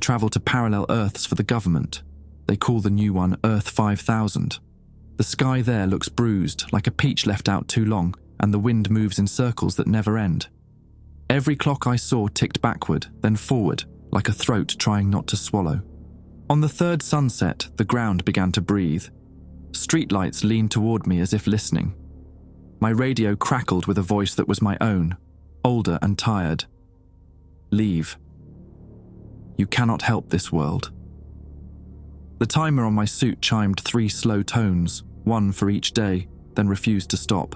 travel to parallel Earths for the government. They call the new one Earth 5000. The sky there looks bruised, like a peach left out too long, and the wind moves in circles that never end. Every clock I saw ticked backward, then forward, like a throat trying not to swallow. On the third sunset, the ground began to breathe. Streetlights leaned toward me as if listening. My radio crackled with a voice that was my own, older and tired. Leave. You cannot help this world. The timer on my suit chimed 3 slow tones, 1 for each day, then refused to stop.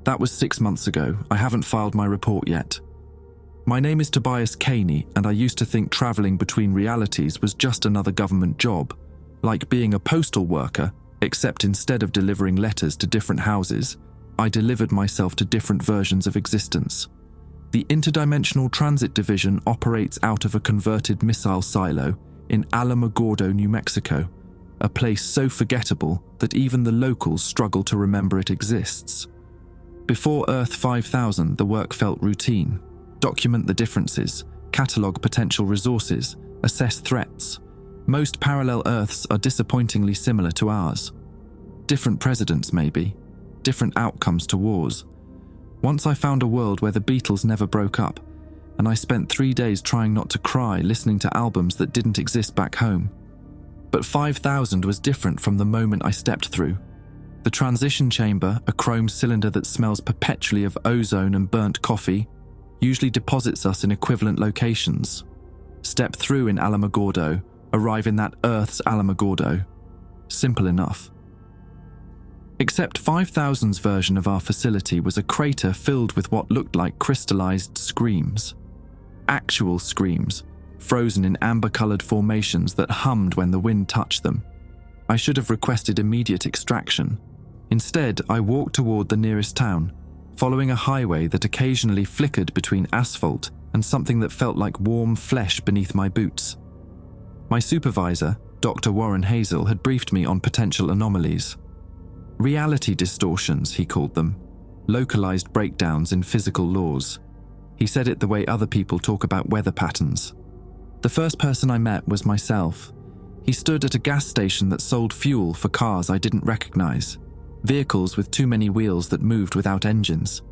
That was 6 months ago. I haven't filed my report yet. My name is Tobias Caney, and I used to think traveling between realities was just another government job, like being a postal worker, except instead of delivering letters to different houses, I delivered myself to different versions of existence. The Interdimensional Transit Division operates out of a converted missile silo in Alamogordo, New Mexico, a place so forgettable that even the locals struggle to remember it exists. Before Earth 5000, the work felt routine. Document the differences, catalogue potential resources, assess threats. Most parallel Earths are disappointingly similar to ours. Different presidents, maybe. Different outcomes to wars. Once I found a world where the Beatles never broke up, and I spent 3 days trying not to cry listening to albums that didn't exist back home. But 5000 was different from the moment I stepped through. The transition chamber, a chrome cylinder that smells perpetually of ozone and burnt coffee, usually deposits us in equivalent locations. Step through in Alamogordo, arrive in that Earth's Alamogordo. Simple enough. Except 5000's version of our facility was a crater filled with what looked like crystallized screams. Actual screams, frozen in amber-colored formations that hummed when the wind touched them. I should have requested immediate extraction. Instead, I walked toward the nearest town, following a highway that occasionally flickered between asphalt and something that felt like warm flesh beneath my boots. My supervisor, Dr. Warren Hazel, had briefed me on potential anomalies. Reality distortions, he called them. Localized breakdowns in physical laws. He said it the way other people talk about weather patterns. The first person I met was myself. He stood at a gas station that sold fuel for cars I didn't recognize. Vehicles with too many wheels that moved without engines.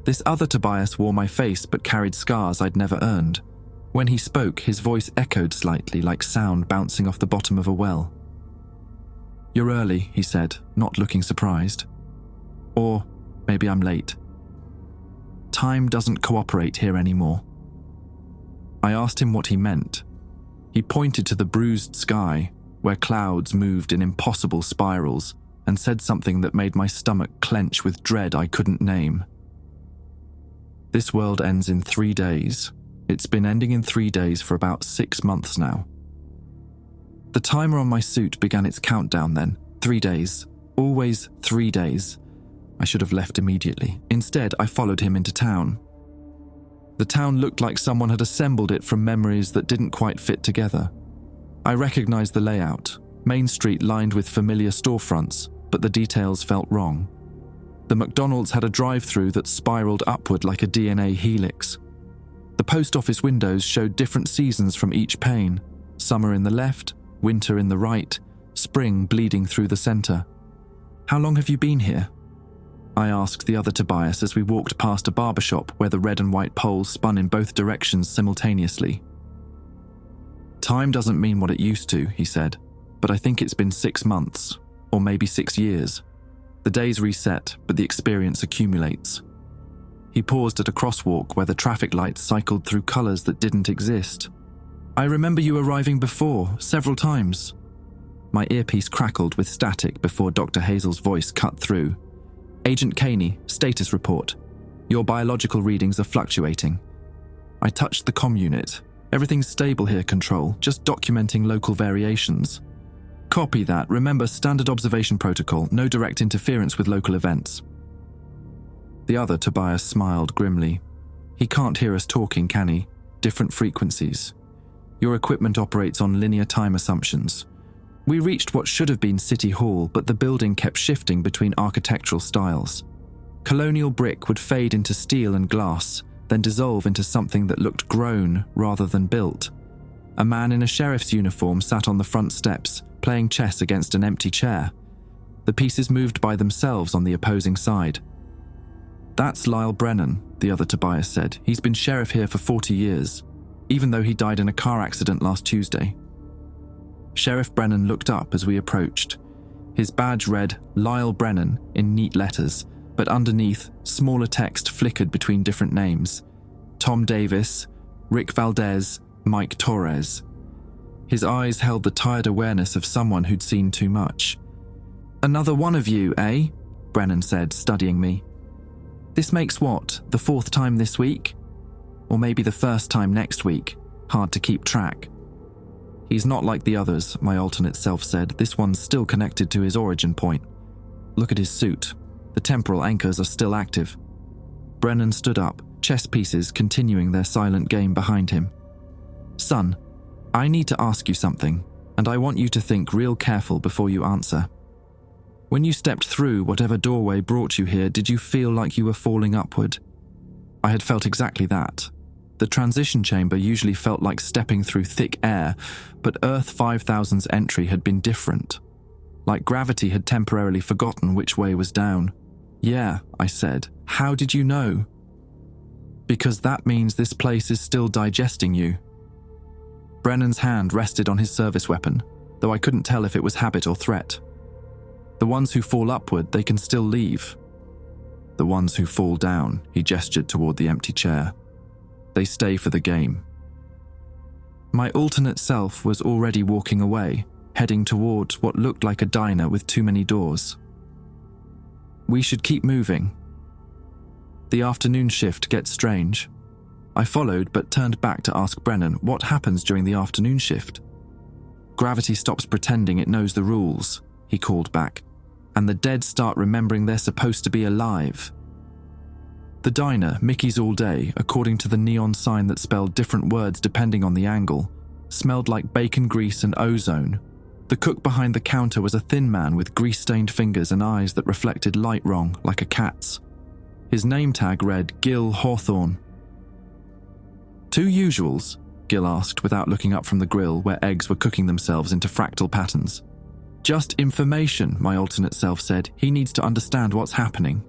This other Tobias wore my face but carried scars I'd never earned. When he spoke, his voice echoed slightly like sound bouncing off the bottom of a well. "You're early," he said, not looking surprised. "Or maybe I'm late. Time doesn't cooperate here anymore." I asked him what he meant. He pointed to the bruised sky, where clouds moved in impossible spirals, and said something that made my stomach clench with dread I couldn't name. "This world ends in 3 days. It's been ending in 3 days for about 6 months now." The timer on my suit began its countdown then. 3 days. Always 3 days. I should have left immediately. Instead, I followed him into town. The town looked like someone had assembled it from memories that didn't quite fit together. I recognized the layout. Main Street lined with familiar storefronts, but the details felt wrong. The McDonald's had a drive-through that spiraled upward like a DNA helix. The post office windows showed different seasons from each pane. Summer in the left, winter in the right, spring bleeding through the center. "How long have you been here?" I asked the other Tobias as we walked past a barbershop where the red and white poles spun in both directions simultaneously. "Time doesn't mean what it used to," he said, "but I think it's been 6 months, or maybe 6 years. The days reset, but the experience accumulates." He paused at a crosswalk where the traffic lights cycled through colors that didn't exist. "I remember you arriving before, several times." My earpiece crackled with static before Dr. Hazel's voice cut through. "Agent Caney, status report. Your biological readings are fluctuating." I touched the comm unit. "Everything's stable here, Control, just documenting local variations." "Copy that. Remember, standard observation protocol, no direct interference with local events." The other Tobias smiled grimly. "He can't hear us talking, can he? Different frequencies. Your equipment operates on linear time assumptions. We reached what should have been City Hall, but the building kept shifting between architectural styles. Colonial brick would fade into steel and glass, then dissolve into something that looked grown rather than built. A man in a sheriff's uniform sat on the front steps, playing chess against an empty chair. The pieces moved by themselves on the opposing side. "That's Lyle Brennan," the other Tobias said. "He's been sheriff here for 40 years, even though he died in a car accident last Tuesday." Sheriff Brennan looked up as we approached. His badge read Lyle Brennan in neat letters, but underneath, smaller text flickered between different names. Tom Davis, Rick Valdez, Mike Torres. His eyes held the tired awareness of someone who'd seen too much. "Another one of you, eh?" Brennan said, studying me. "This makes what, the 4th time this week? Or maybe the 1st time next week? Hard to keep track." "He's not like the others," my alternate self said. "This one's still connected to his origin point. Look at his suit. The temporal anchors are still active." Brennan stood up, chess pieces continuing their silent game behind him. "Son, I need to ask you something, and I want you to think real careful before you answer. When you stepped through whatever doorway brought you here, did you feel like you were falling upward?" I had felt exactly that. The transition chamber usually felt like stepping through thick air, but Earth 5000's entry had been different. Like gravity had temporarily forgotten which way was down. "Yeah," I said. "How did you know?" "Because that means this place is still digesting you." Brennan's hand rested on his service weapon, though I couldn't tell if it was habit or threat. "The ones who fall upward, they can still leave. The ones who fall down," he gestured toward the empty chair. "They stay for the game." My alternate self was already walking away, heading towards what looked like a diner with too many doors. "We should keep moving. The afternoon shift gets strange." I followed but turned back to ask Brennan what happens during the afternoon shift. "Gravity stops pretending it knows the rules," he called back, "and the dead start remembering they're supposed to be alive." The diner, Mickey's All Day, according to the neon sign that spelled different words depending on the angle, smelled like bacon grease and ozone. The cook behind the counter was a thin man with grease-stained fingers and eyes that reflected light wrong, like a cat's. His name tag read Gil Hawthorne. "Two usuals?" Gil asked without looking up from the grill where eggs were cooking themselves into fractal patterns. "Just information," my alternate self said. "He needs to understand what's happening."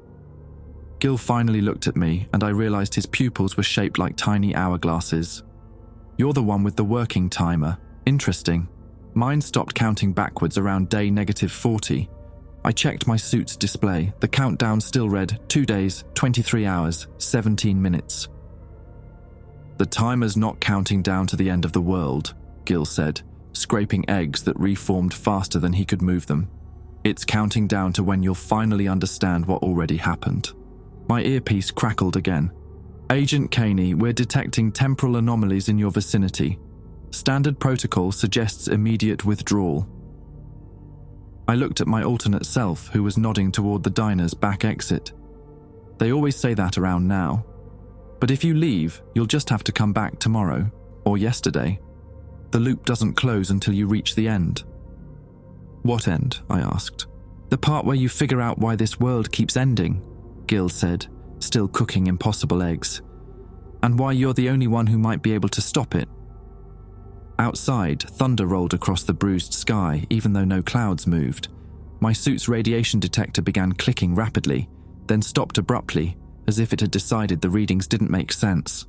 Gil finally looked at me, and I realized his pupils were shaped like tiny hourglasses. "You're the one with the working timer. Interesting. Mine stopped counting backwards around day -40. I checked my suit's display. The countdown still read 2 days, 23 hours, 17 minutes. "The timer's not counting down to the end of the world," Gil said, scraping eggs that reformed faster than he could move them. "It's counting down to when you'll finally understand what already happened." My earpiece crackled again. "Agent Caney, we're detecting temporal anomalies in your vicinity. Standard protocol suggests immediate withdrawal." I looked at my alternate self, who was nodding toward the diner's back exit. "They always say that around now. But if you leave, you'll just have to come back tomorrow, or yesterday. The loop doesn't close until you reach the end." "What end?" I asked. "The part where you figure out why this world keeps ending," Gil said, still cooking impossible eggs. "And why you're the only one who might be able to stop it." Outside, thunder rolled across the bruised sky, even though no clouds moved. My suit's radiation detector began clicking rapidly, then stopped abruptly, as if it had decided the readings didn't make sense.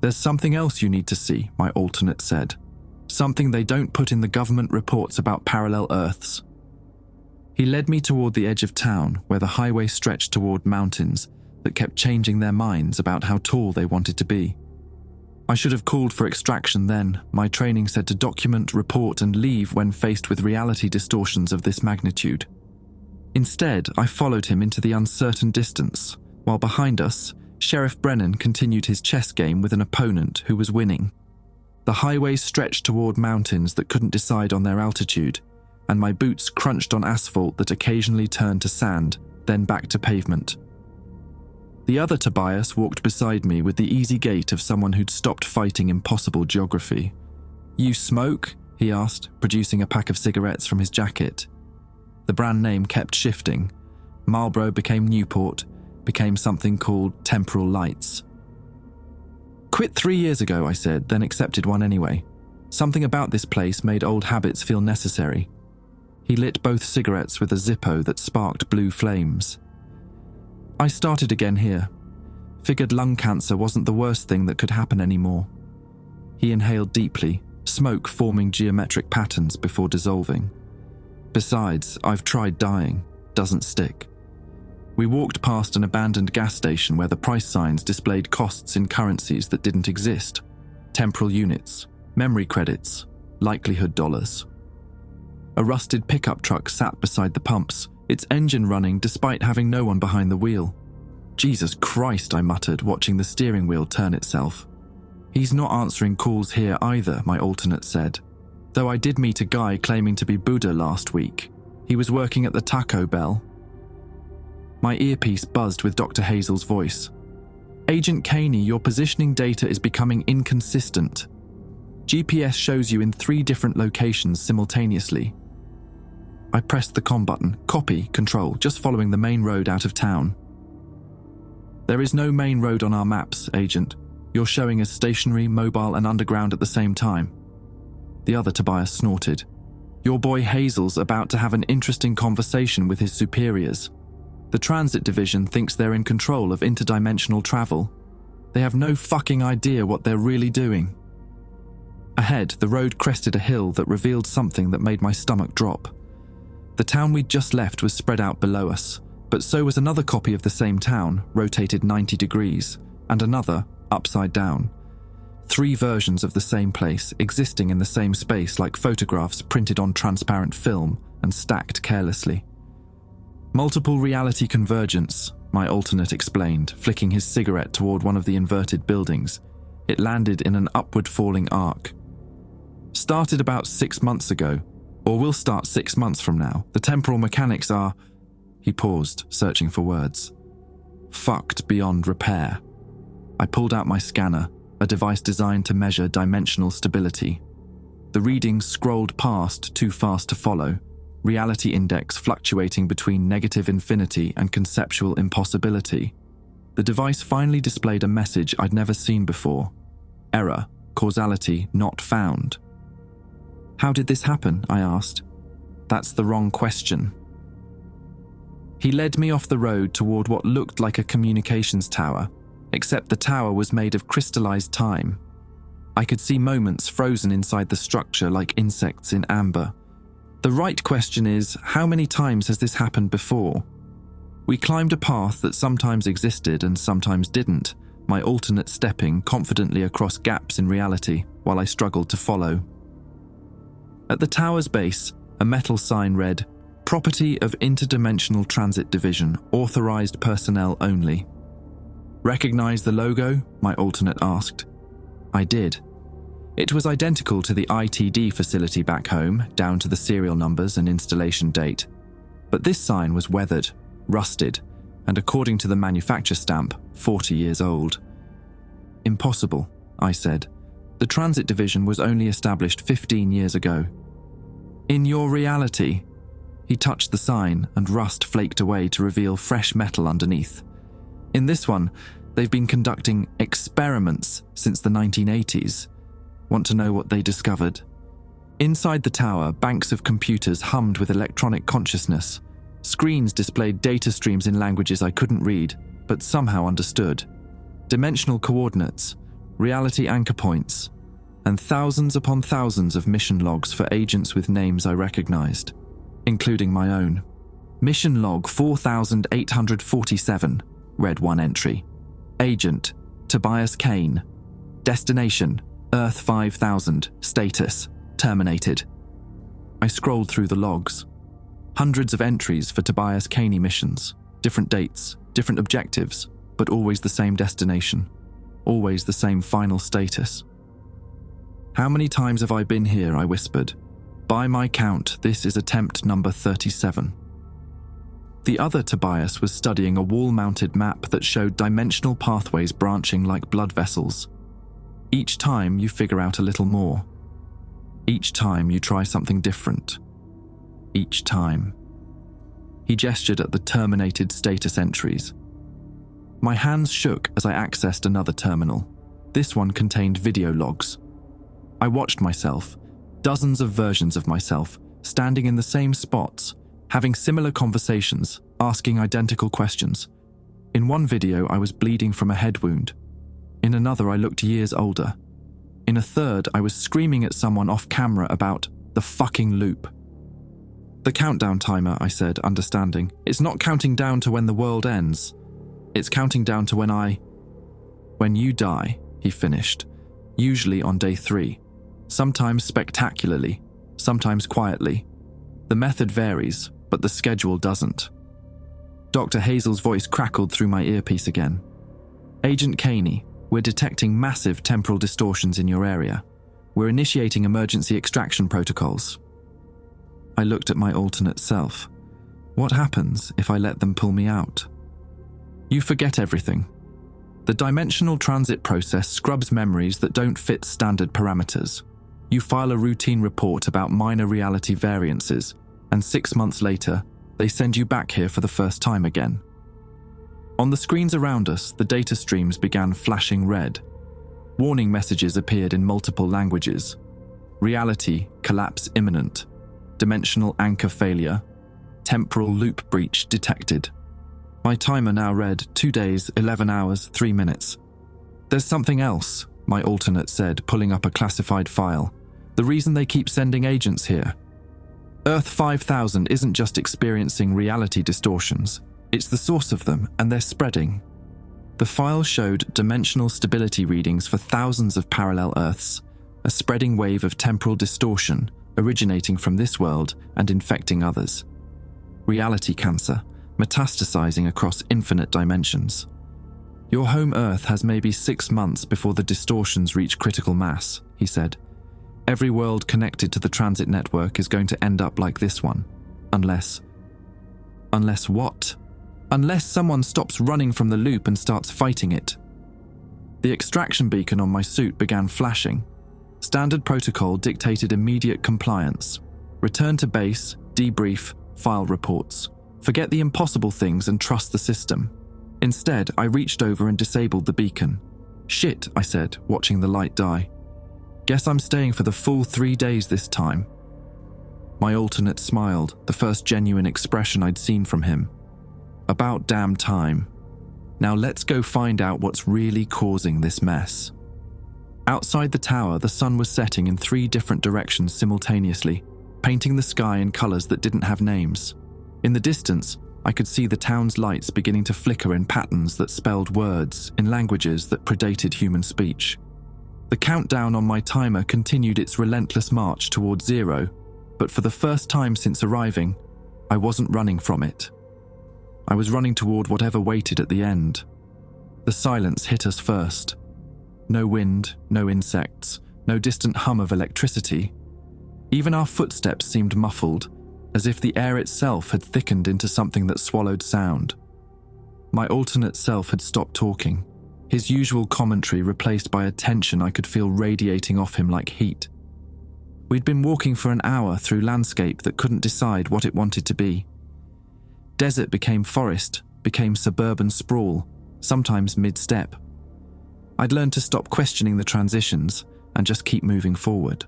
"There's something else you need to see," my alternate said. "Something they don't put in the government reports about parallel Earths." He led me toward the edge of town, where the highway stretched toward mountains that kept changing their minds about how tall they wanted to be. I should have called for extraction then. My training said to document, report, and leave when faced with reality distortions of this magnitude. Instead, I followed him into the uncertain distance, while behind us, Sheriff Brennan continued his chess game with an opponent who was winning. The highway stretched toward mountains that couldn't decide on their altitude, and my boots crunched on asphalt that occasionally turned to sand, then back to pavement. The other Tobias walked beside me with the easy gait of someone who'd stopped fighting impossible geography. "You smoke?" he asked, producing a pack of cigarettes from his jacket. The brand name kept shifting. Marlboro became Newport, became something called Temporal Lights. "Quit 3 years ago," I said, then accepted one anyway. Something about this place made old habits feel necessary. He lit both cigarettes with a Zippo that sparked blue flames. I started again here. Figured lung cancer wasn't the worst thing that could happen anymore. He inhaled deeply, smoke forming geometric patterns before dissolving. Besides, I've tried dying. Doesn't stick. We walked past an abandoned gas station where the price signs displayed costs in currencies that didn't exist. Temporal units, memory credits, likelihood dollars. A rusted pickup truck sat beside the pumps, its engine running despite having no one behind the wheel. Jesus Christ, I muttered, watching the steering wheel turn itself. He's not answering calls here either, my alternate said. Though I did meet a guy claiming to be Buddha last week. He was working at the Taco Bell. My earpiece buzzed with Dr. Hazel's voice. Agent Caney, your positioning data is becoming inconsistent. GPS shows you in 3 different locations simultaneously. I pressed the comm button. Copy, control, just following the main road out of town. There is no main road on our maps, Agent. You're showing as stationary, mobile, and underground at the same time. The other Tobias snorted. Your boy Hazel's about to have an interesting conversation with his superiors. The transit division thinks they're in control of interdimensional travel. They have no fucking idea what they're really doing. Ahead, the road crested a hill that revealed something that made my stomach drop. The town we'd just left was spread out below us, but so was another copy of the same town, rotated 90 degrees, and another, upside down. 3 versions of the same place, existing in the same space like photographs printed on transparent film and stacked carelessly. Multiple reality convergence, my alternate explained, flicking his cigarette toward one of the inverted buildings. It landed in an upward-falling arc. Started about 6 months ago, or will start 6 months from now. The temporal mechanics are... He paused, searching for words. Fucked beyond repair. I pulled out my scanner, a device designed to measure dimensional stability. The readings scrolled past too fast to follow, reality index fluctuating between negative infinity and conceptual impossibility. The device finally displayed a message I'd never seen before. Error, causality not found. How did this happen? I asked. That's the wrong question. He led me off the road toward what looked like a communications tower, except the tower was made of crystallized time. I could see moments frozen inside the structure like insects in amber. The right question is, how many times has this happened before? We climbed a path that sometimes existed and sometimes didn't, my alternate stepping confidently across gaps in reality while I struggled to follow. At the tower's base, a metal sign read, Property of Interdimensional Transit Division, authorized personnel only. Recognize the logo? My alternate asked. I did. It was identical to the ITD facility back home, down to the serial numbers and installation date. But this sign was weathered, rusted, and according to the manufacture stamp, 40 years old. Impossible, I said. The transit division was only established 15 years ago. In your reality? He touched the sign and rust flaked away to reveal fresh metal underneath. In this one, they've been conducting experiments since the 1980s. Want to know what they discovered? Inside the tower, banks of computers hummed with electronic consciousness. Screens displayed data streams in languages I couldn't read, but somehow understood. Dimensional coordinates, reality anchor points, and thousands upon thousands of mission logs for agents with names I recognized, including my own. Mission log 4847, read one entry. Agent, Tobias Kane. Destination, Earth 5000. Status, terminated. I scrolled through the logs. Hundreds of entries for Tobias Caney missions. Different dates, different objectives, but always the same destination. Always the same final status. How many times have I been here? I whispered. By my count, this is attempt number 37. The other Tobias was studying a wall-mounted map that showed dimensional pathways branching like blood vessels. Each time you figure out a little more. Each time you try something different. Each time. He gestured at the terminated status entries. My hands shook as I accessed another terminal. This one contained video logs. I watched myself, dozens of versions of myself, standing in the same spots, having similar conversations, asking identical questions. In one video, I was bleeding from a head wound. In another, I looked years older. In a third, I was screaming at someone off camera about the fucking loop. The countdown timer, I said, understanding. It's not counting down to when the world ends. It's counting down to when you die, he finished. Usually on day 3. Sometimes spectacularly, sometimes quietly. The method varies, but the schedule doesn't. Dr. Hazel's voice crackled through my earpiece again. Agent Caney, we're detecting massive temporal distortions in your area. We're initiating emergency extraction protocols. I looked at my alternate self. What happens if I let them pull me out? You forget everything. The dimensional transit process scrubs memories that don't fit standard parameters. You file a routine report about minor reality variances, and 6 months later, they send you back here for the first time again. On the screens around us, the data streams began flashing red. Warning messages appeared in multiple languages. Reality, collapse imminent. Dimensional anchor failure. Temporal loop breach detected. My timer now read 2 days, 11 hours, 3 minutes. There's something else, my alternate said, pulling up a classified file. The reason they keep sending agents here. Earth 5000 isn't just experiencing reality distortions. It's the source of them, and they're spreading. The file showed dimensional stability readings for thousands of parallel Earths, a spreading wave of temporal distortion originating from this world and infecting others. Reality cancer, metastasizing across infinite dimensions. Your home Earth has maybe 6 months before the distortions reach critical mass, he said. Every world connected to the transit network is going to end up like this one. Unless what? Unless someone stops running from the loop and starts fighting it. The extraction beacon on my suit began flashing. Standard protocol dictated immediate compliance. Return to base, debrief, file reports. Forget the impossible things and trust the system. Instead, I reached over and disabled the beacon. Shit, I said, watching the light die. Guess I'm staying for the full 3 days this time. My alternate smiled, the first genuine expression I'd seen from him. About damn time. Now let's go find out what's really causing this mess. Outside the tower, the sun was setting in 3 different directions simultaneously, painting the sky in colors that didn't have names. In the distance, I could see the town's lights beginning to flicker in patterns that spelled words in languages that predated human speech. The countdown on my timer continued its relentless march toward 0, but for the first time since arriving, I wasn't running from it. I was running toward whatever waited at the end. The silence hit us first. No wind, no insects, no distant hum of electricity. Even our footsteps seemed muffled, as if the air itself had thickened into something that swallowed sound. My alternate self had stopped talking, his usual commentary replaced by a tension I could feel radiating off him like heat. We'd been walking for an hour through landscape that couldn't decide what it wanted to be. Desert became forest, became suburban sprawl, sometimes mid-step. I'd learned to stop questioning the transitions and just keep moving forward.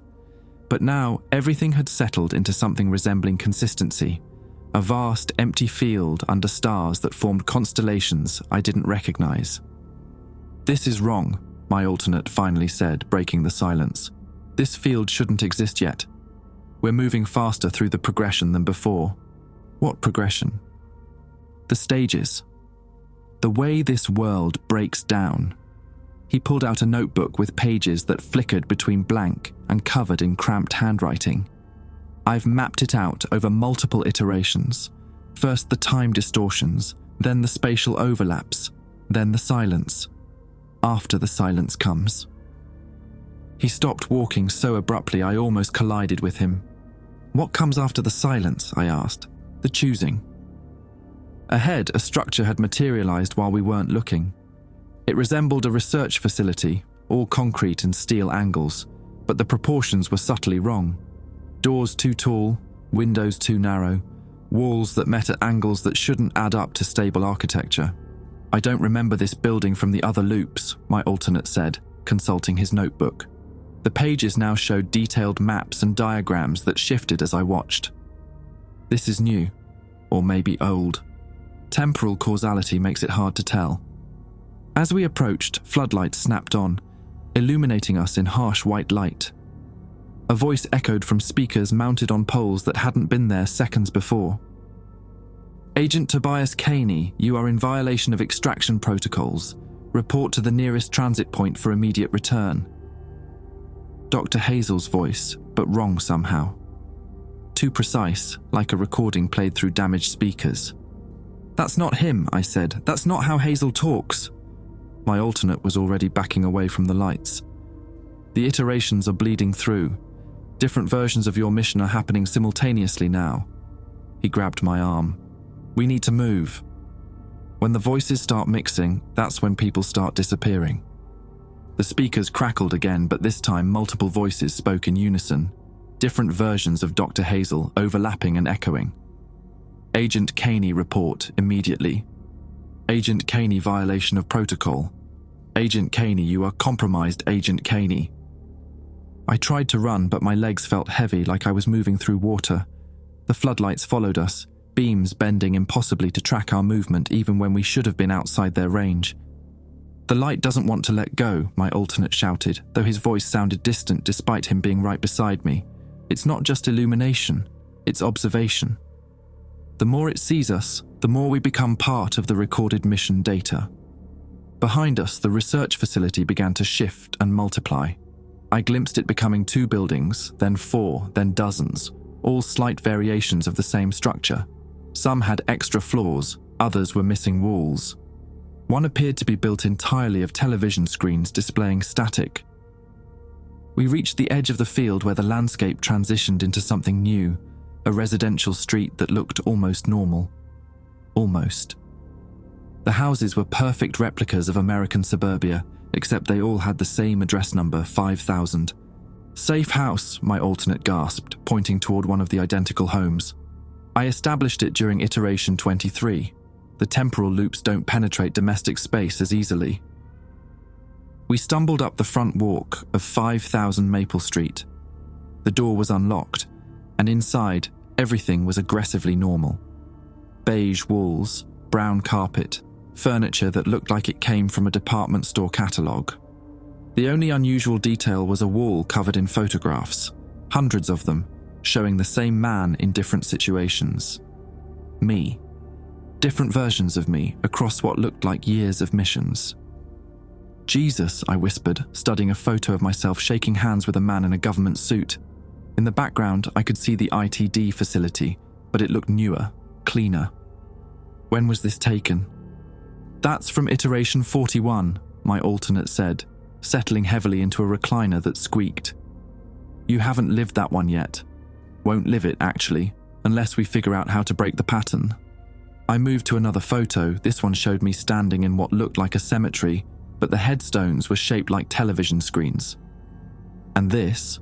But now, everything had settled into something resembling consistency, a vast, empty field under stars that formed constellations I didn't recognize. This is wrong, my alternate finally said, breaking the silence. This field shouldn't exist yet. We're moving faster through the progression than before. What progression? The stages. The way this world breaks down. He pulled out a notebook with pages that flickered between blank and covered in cramped handwriting. I've mapped it out over multiple iterations. First the time distortions, then the spatial overlaps, then the silence. After the silence comes. He stopped walking so abruptly I almost collided with him. What comes after the silence? I asked. The choosing. Ahead, a structure had materialized while we weren't looking. It resembled a research facility, all concrete and steel angles, but the proportions were subtly wrong. Doors too tall, windows too narrow, walls that met at angles that shouldn't add up to stable architecture. I don't remember this building from the other loops, my alternate said, consulting his notebook. The pages now showed detailed maps and diagrams that shifted as I watched. This is new, or maybe old. Temporal causality makes it hard to tell. As we approached, floodlights snapped on, illuminating us in harsh white light. A voice echoed from speakers mounted on poles that hadn't been there seconds before. "Agent Tobias Caney, you are in violation of extraction protocols. Report to the nearest transit point for immediate return." Dr. Hazel's voice, but wrong somehow. Too precise, like a recording played through damaged speakers. "That's not him," I said. "That's not how Hazel talks." My alternate was already backing away from the lights. "The iterations are bleeding through. Different versions of your mission are happening simultaneously now." He grabbed my arm. "We need to move. When the voices start mixing, that's when people start disappearing." The speakers crackled again, but this time multiple voices spoke in unison, different versions of Dr. Hazel overlapping and echoing. "Agent Caney, report immediately. Agent Caney, violation of protocol. Agent Caney, you are compromised, Agent Caney." I tried to run, but my legs felt heavy, like I was moving through water. The floodlights followed us, beams bending impossibly to track our movement even when we should have been outside their range. "The light doesn't want to let go," my alternate shouted, though his voice sounded distant despite him being right beside me. "It's not just illumination, it's observation. The more it sees us, the more we become part of the recorded mission data." Behind us, the research facility began to shift and multiply. I glimpsed it becoming 2 buildings, then 4, then dozens, all slight variations of the same structure. Some had extra floors, others were missing walls. One appeared to be built entirely of television screens displaying static. We reached the edge of the field where the landscape transitioned into something new, a residential street that looked almost normal. Almost. The houses were perfect replicas of American suburbia, except they all had the same address number, 5000. "Safe house," my alternate gasped, pointing toward one of the identical homes. "I established it during iteration 23. The temporal loops don't penetrate domestic space as easily." We stumbled up the front walk of 5000 Maple Street. The door was unlocked, and inside, everything was aggressively normal. Beige walls, brown carpet, furniture that looked like it came from a department store catalogue. The only unusual detail was a wall covered in photographs, hundreds of them, showing the same man in different situations. Me. Different versions of me across what looked like years of missions. "Jesus," I whispered, studying a photo of myself shaking hands with a man in a government suit. In the background, I could see the ITD facility, but it looked newer, cleaner. "When was this taken?" "That's from iteration 41, my alternate said, settling heavily into a recliner that squeaked. "You haven't lived that one yet. Won't live it, actually, unless we figure out how to break the pattern." I moved to another photo. This one showed me standing in what looked like a cemetery, but the headstones were shaped like television screens. And this?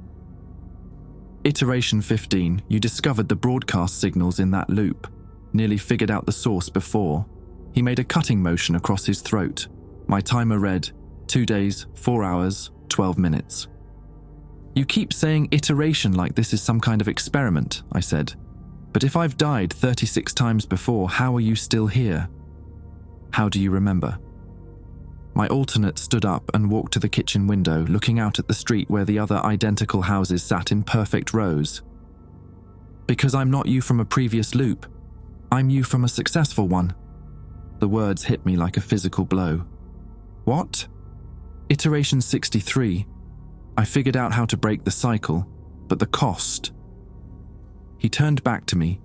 "Iteration 15, you discovered the broadcast signals in that loop. Nearly figured out the source before." He made a cutting motion across his throat. My timer read, 2 days, 4 hours, 12 minutes. "You keep saying iteration like this is some kind of experiment," I said. "But if I've died 36 times before, how are you still here?" "How do you remember?" My alternate stood up and walked to the kitchen window, looking out at the street where the other identical houses sat in perfect rows. "Because I'm not you from a previous loop. I'm you from a successful one." The words hit me like a physical blow. "What?" "Iteration 63. I figured out how to break the cycle, but the cost." He turned back to me,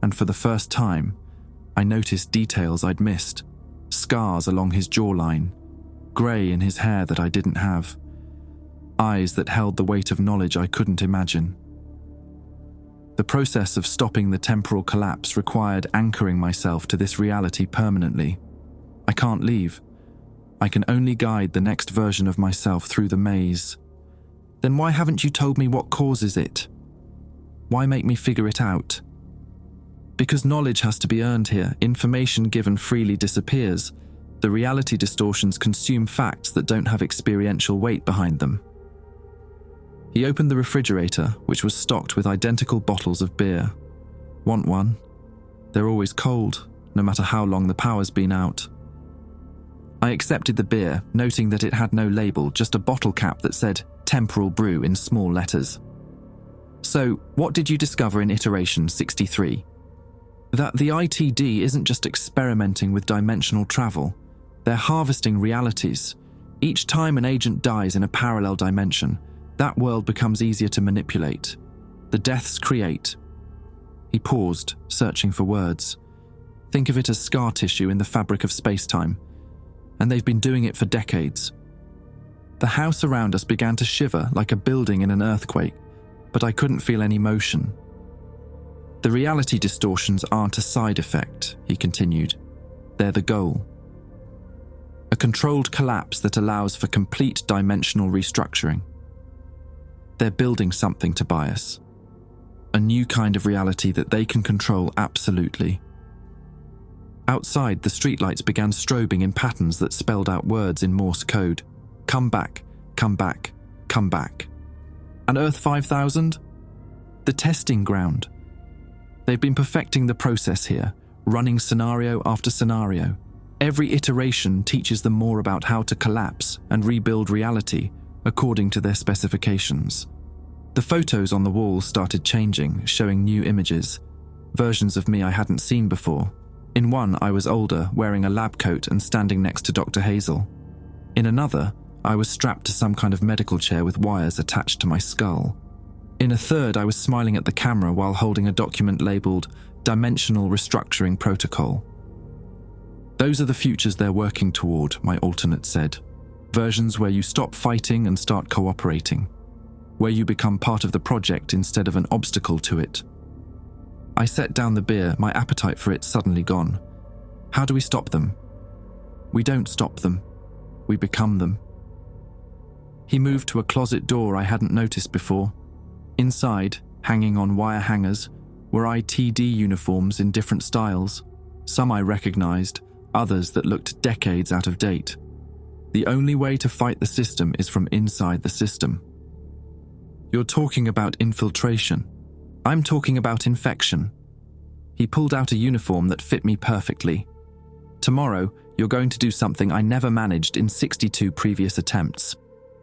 and for the first time, I noticed details I'd missed. Scars along his jawline, grey in his hair that I didn't have, eyes that held the weight of knowledge I couldn't imagine. The process of stopping the temporal collapse required anchoring myself to this reality permanently. I can't leave. I can only guide the next version of myself through the maze. "Then why haven't you told me what causes it? Why make me figure it out?" "Because knowledge has to be earned here. Information given freely disappears. The reality distortions consume facts that don't have experiential weight behind them." He opened the refrigerator, which was stocked with identical bottles of beer. Want one? They're always cold, no matter how long the power's been out. I accepted the beer, noting that it had no label, just a bottle cap that said Temporal Brew in small letters. So, what did you discover in iteration 63? That the ITD isn't just experimenting with dimensional travel. They're harvesting realities. Each time an agent dies in a parallel dimension, that world becomes easier to manipulate. The deaths create. He paused, searching for words. Think of it as scar tissue in the fabric of space-time. And they've been doing it for decades. The house around us began to shiver like a building in an earthquake, but I couldn't feel any motion. The reality distortions aren't a side effect, he continued. They're the goal. A controlled collapse that allows for complete dimensional restructuring. They're building something, Tobias. A new kind of reality that they can control absolutely. Outside, the streetlights began strobing in patterns that spelled out words in Morse code. Come back, come back, come back. And Earth 5000? The testing ground. They've been perfecting the process here, running scenario after scenario. Every iteration teaches them more about how to collapse and rebuild reality according to their specifications. The photos on the wall started changing, showing new images, versions of me I hadn't seen before. In one, I was older, wearing a lab coat and standing next to Dr. Hazel. In another, I was strapped to some kind of medical chair with wires attached to my skull. In a third, I was smiling at the camera while holding a document labeled Dimensional Restructuring Protocol. Those are the futures they're working toward, my alternate said. Versions where you stop fighting and start cooperating. Where you become part of the project instead of an obstacle to it. I set down the beer, my appetite for it suddenly gone. How do we stop them? We don't stop them. We become them. He moved to a closet door I hadn't noticed before. Inside, hanging on wire hangers, were ITD uniforms in different styles. Some I recognized, others that looked decades out of date. The only way to fight the system is from inside the system. You're talking about infiltration. I'm talking about infection. He pulled out a uniform that fit me perfectly. Tomorrow, you're going to do something I never managed in 62 previous attempts.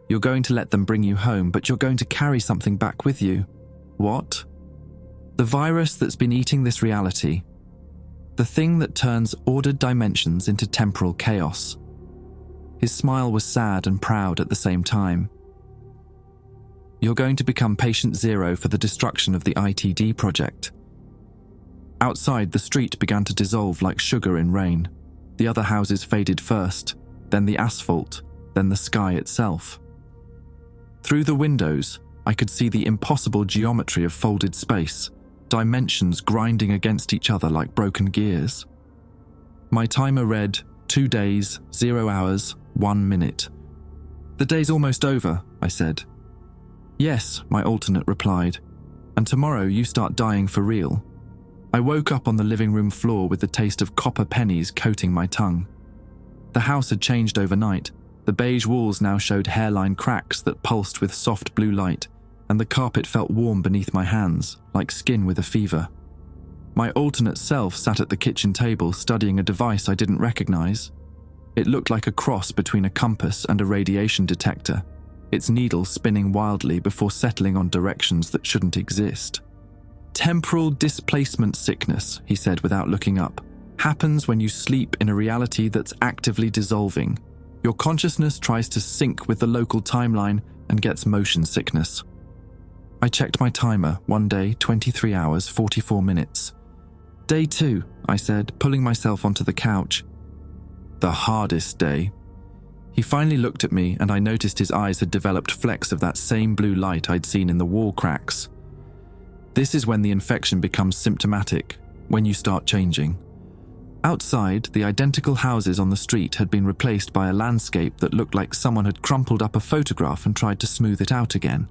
You're going to let them bring you home, but you're going to carry something back with you. What? The virus that's been eating this reality. The thing that turns ordered dimensions into temporal chaos. His smile was sad and proud at the same time. You're going to become patient zero for the destruction of the ITD project. Outside, the street began to dissolve like sugar in rain. The other houses faded first, then the asphalt, then the sky itself. Through the windows, I could see the impossible geometry of folded space, dimensions grinding against each other like broken gears. My timer read 2 days, 0 hours, 1 minute. The day's almost over, I said. Yes, my alternate replied, and tomorrow you start dying for real. I woke up on the living room floor with the taste of copper pennies coating my tongue. The house had changed overnight. The beige walls now showed hairline cracks that pulsed with soft blue light, and the carpet felt warm beneath my hands, like skin with a fever. My alternate self sat at the kitchen table studying a device I didn't recognize. It looked like a cross between a compass and a radiation detector, its needle spinning wildly before settling on directions that shouldn't exist. Temporal displacement sickness, he said without looking up, happens when you sleep in a reality that's actively dissolving. Your consciousness tries to sync with the local timeline and gets motion sickness. I checked my timer, 1 day, 23 hours, 44 minutes. Day 2, I said, pulling myself onto the couch. The hardest day. He finally looked at me and I noticed his eyes had developed flecks of that same blue light I'd seen in the wall cracks. This is when the infection becomes symptomatic, when you start changing. Outside, the identical houses on the street had been replaced by a landscape that looked like someone had crumpled up a photograph and tried to smooth it out again.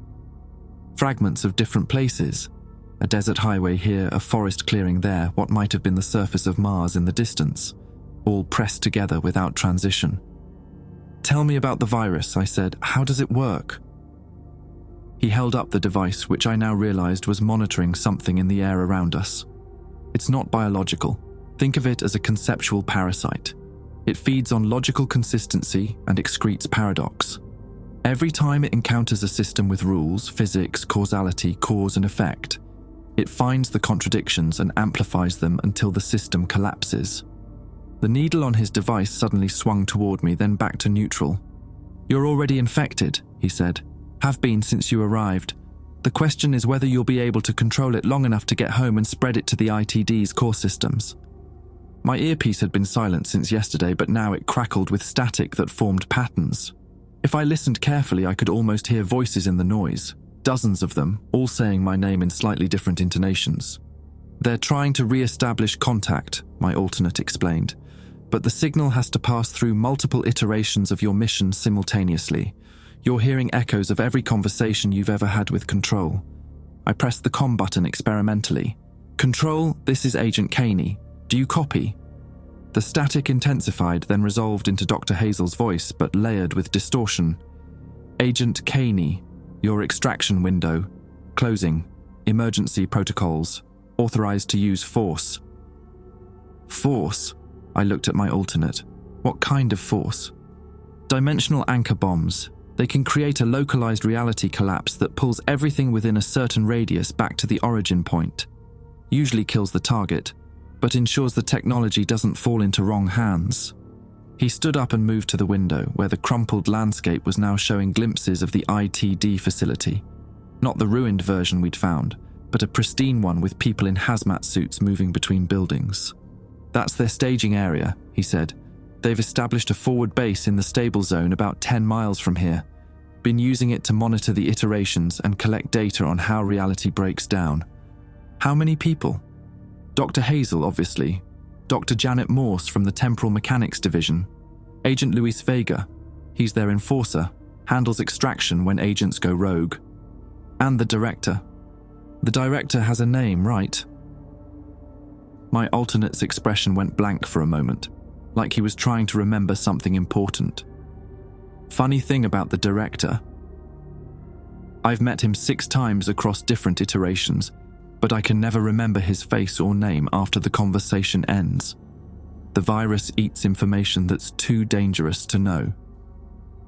Fragments of different places. A desert highway here, a forest clearing there, what might have been the surface of Mars in the distance, all pressed together without transition. Tell me about the virus, I said. How does it work? He held up the device, which I now realized was monitoring something in the air around us. It's not biological. Think of it as a conceptual parasite. It feeds on logical consistency and excretes paradox. Every time it encounters a system with rules, physics, causality, cause and effect, it finds the contradictions and amplifies them until the system collapses. The needle on his device suddenly swung toward me, then back to neutral. "You're already infected," he said. "Have been since you arrived. The question is whether you'll be able to control it long enough to get home and spread it to the ITD's core systems." My earpiece had been silent since yesterday, but now it crackled with static that formed patterns. If I listened carefully, I could almost hear voices in the noise, dozens of them, all saying my name in slightly different intonations. "They're trying to re-establish contact," my alternate explained, "but the signal has to pass through multiple iterations of your mission simultaneously. You're hearing echoes of every conversation you've ever had with Control." I pressed the comm button experimentally. "Control, this is Agent Caney. Do you copy?" The static intensified, then resolved into Dr. Hazel's voice, but layered with distortion. "Agent Caney, your extraction window. Closing. Emergency protocols. Authorized to use force." "Force?" I looked at my alternate. "What kind of force?" "Dimensional anchor bombs. They can create a localized reality collapse that pulls everything within a certain radius back to the origin point. Usually kills the target, but ensures the technology doesn't fall into wrong hands." He stood up and moved to the window, where the crumpled landscape was now showing glimpses of the ITD facility. Not the ruined version we'd found, but a pristine one with people in hazmat suits moving between buildings. "That's their staging area," he said. "They've established a forward base in the stable zone about 10 miles from here. Been using it to monitor the iterations and collect data on how reality breaks down." "How many people?" "Dr. Hazel, obviously. Dr. Janet Morse from the Temporal Mechanics Division. Agent Luis Vega. He's their enforcer. Handles extraction when agents go rogue. And the director. The director has a name, right?" My alternate's expression went blank for a moment, like he was trying to remember something important. "Funny thing about the director. I've met him 6 times across different iterations, but I can never remember his face or name after the conversation ends. The virus eats information that's too dangerous to know."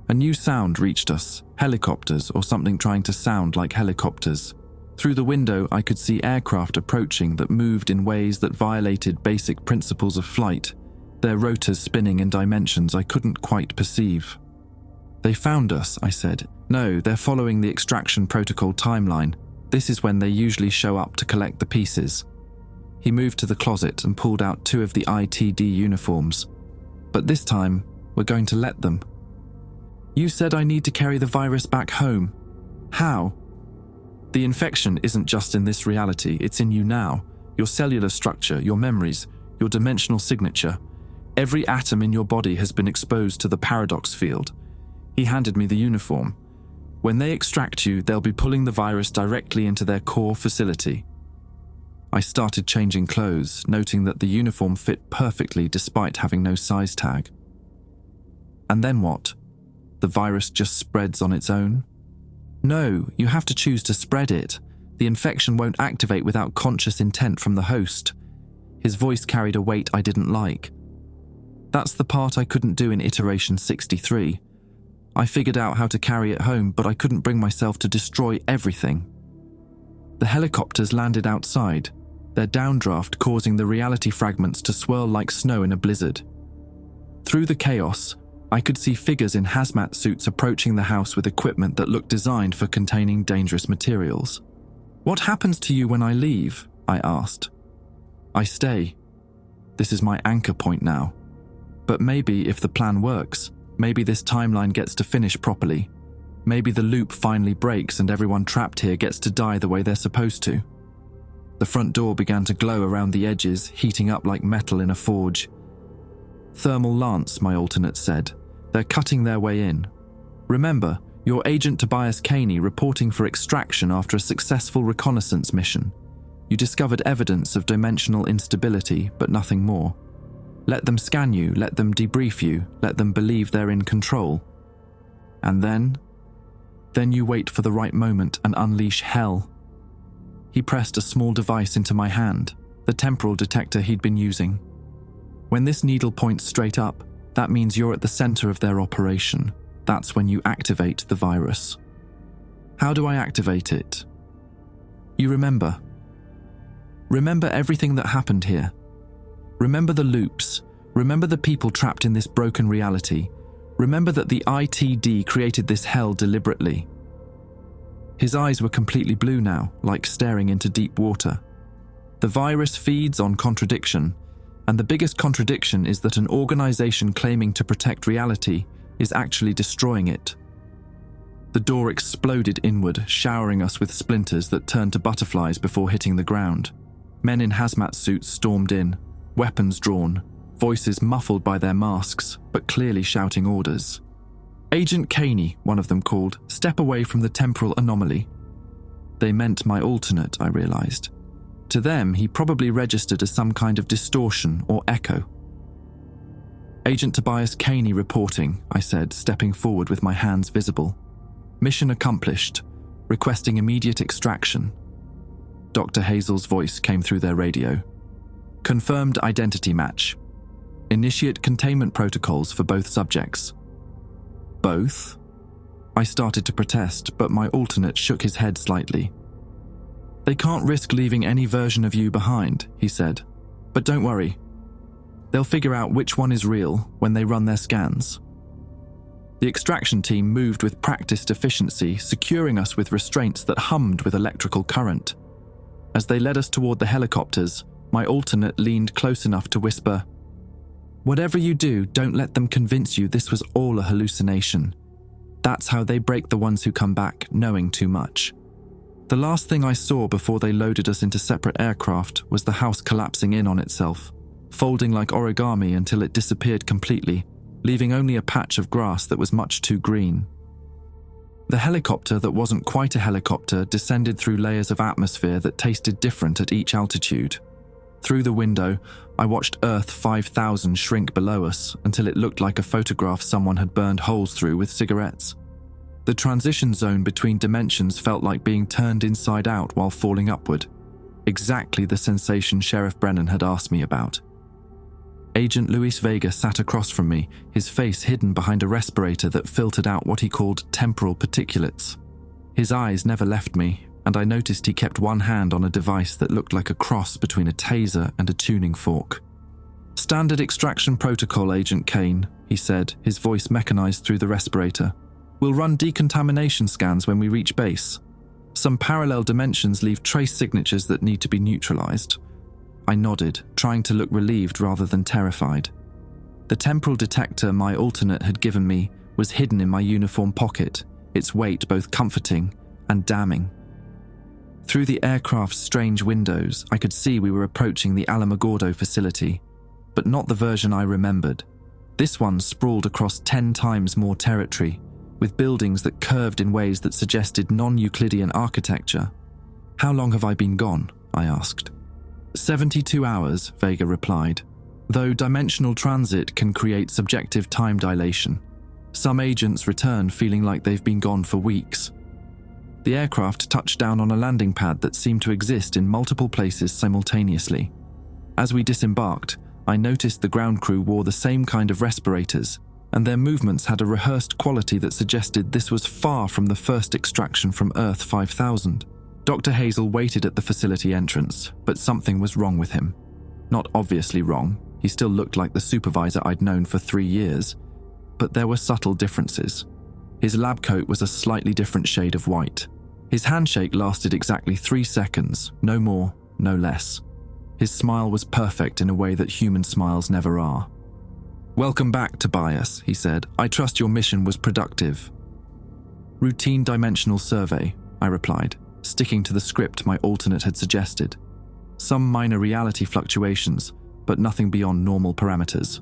A new sound reached us, helicopters or something trying to sound like helicopters. Through the window, I could see aircraft approaching that moved in ways that violated basic principles of flight, their rotors spinning in dimensions I couldn't quite perceive. "They found us," I said. "No, they're following the extraction protocol timeline. This is when they usually show up to collect the pieces." He moved to the closet and pulled out 2 of the ITD uniforms. "But this time, we're going to let them." "You said I need to carry the virus back home. How?" "The infection isn't just in this reality, it's in you now. Your cellular structure, your memories, your dimensional signature. Every atom in your body has been exposed to the paradox field." He handed me the uniform. "When they extract you, they'll be pulling the virus directly into their core facility." I started changing clothes, noting that the uniform fit perfectly despite having no size tag. "And then what? The virus just spreads on its own?" "No, you have to choose to spread it. The infection won't activate without conscious intent from the host." His voice carried a weight I didn't like. "That's the part I couldn't do in iteration 63. I figured out how to carry it home, but I couldn't bring myself to destroy everything." The helicopters landed outside, their downdraft causing the reality fragments to swirl like snow in a blizzard. Through the chaos, I could see figures in hazmat suits approaching the house with equipment that looked designed for containing dangerous materials. "What happens to you when I leave?" I asked. "I stay. This is my anchor point now. But maybe if the plan works, maybe this timeline gets to finish properly. Maybe the loop finally breaks and everyone trapped here gets to die the way they're supposed to." The front door began to glow around the edges, heating up like metal in a forge. "Thermal lance," my alternate said. "They're cutting their way in. Remember, your agent Tobias Caney reporting for extraction after a successful reconnaissance mission. You discovered evidence of dimensional instability, but nothing more. Let them scan you, let them debrief you, let them believe they're in control. And then Then you wait for the right moment and unleash hell. He pressed a small device into my hand, the temporal detector he'd been using. When this needle points straight up, that means you're at the center of their operation. That's when you activate the virus. How do I activate it? You remember. Remember everything that happened here. Remember the loops. Remember the people trapped in this broken reality. Remember that the ITD created this hell deliberately. His eyes were completely blue now, like staring into deep water. The virus feeds on contradiction, and the biggest contradiction is that an organization claiming to protect reality is actually destroying it. The door exploded inward, showering us with splinters that turned to butterflies before hitting the ground. Men in hazmat suits stormed in, weapons drawn, voices muffled by their masks, but clearly shouting orders. "Agent Caney," one of them called, "step away from the temporal anomaly." They meant my alternate, I realized. To them, he probably registered as some kind of distortion or echo. "Agent Tobias Caney reporting," I said, stepping forward with my hands visible. "Mission accomplished. Requesting immediate extraction." Dr. Hazel's voice came through their radio. "Confirmed identity match. Initiate containment protocols for both subjects." "Both?" I started to protest, but my alternate shook his head slightly. "They can't risk leaving any version of you behind," he said. "But don't worry. They'll figure out which one is real when they run their scans." The extraction team moved with practiced efficiency, securing us with restraints that hummed with electrical current. As they led us toward the helicopters, my alternate leaned close enough to whisper, "Whatever you do, don't let them convince you this was all a hallucination. That's how they break the ones who come back knowing too much." The last thing I saw before they loaded us into separate aircraft was the house collapsing in on itself, folding like origami until it disappeared completely, leaving only a patch of grass that was much too green. The helicopter that wasn't quite a helicopter descended through layers of atmosphere that tasted different at each altitude. Through the window, I watched Earth 5000 shrink below us until it looked like a photograph someone had burned holes through with cigarettes. The transition zone between dimensions felt like being turned inside out while falling upward. Exactly the sensation Sheriff Brennan had asked me about. Agent Luis Vega sat across from me, his face hidden behind a respirator that filtered out what he called temporal particulates. His eyes never left me, and I noticed he kept one hand on a device that looked like a cross between a taser and a tuning fork. "Standard extraction protocol, Agent Kane," he said, his voice mechanized through the respirator. "We'll run decontamination scans when we reach base. Some parallel dimensions leave trace signatures that need to be neutralized." I nodded, trying to look relieved rather than terrified. The temporal detector my alternate had given me was hidden in my uniform pocket, its weight both comforting and damning. Through the aircraft's strange windows, I could see we were approaching the Alamogordo facility, but not the version I remembered. This one sprawled across 10 times more territory, with buildings that curved in ways that suggested non-Euclidean architecture. "How long have I been gone?" I asked. 72 hours, Vega replied, though dimensional transit can create subjective time dilation. Some agents return feeling like they've been gone for weeks. The aircraft touched down on a landing pad that seemed to exist in multiple places simultaneously. As we disembarked, I noticed the ground crew wore the same kind of respirators, and their movements had a rehearsed quality that suggested this was far from the first extraction from Earth 5000. Dr. Hazel waited at the facility entrance, but something was wrong with him. Not obviously wrong, he still looked like the supervisor I'd known for 3 years, but there were subtle differences. His lab coat was a slightly different shade of white. His handshake lasted exactly 3 seconds, no more, no less. His smile was perfect in a way that human smiles never are. "Welcome back, Tobias," he said. "I trust your mission was productive." "Routine dimensional survey," I replied, sticking to the script my alternate had suggested. Some minor reality fluctuations, but nothing beyond normal parameters.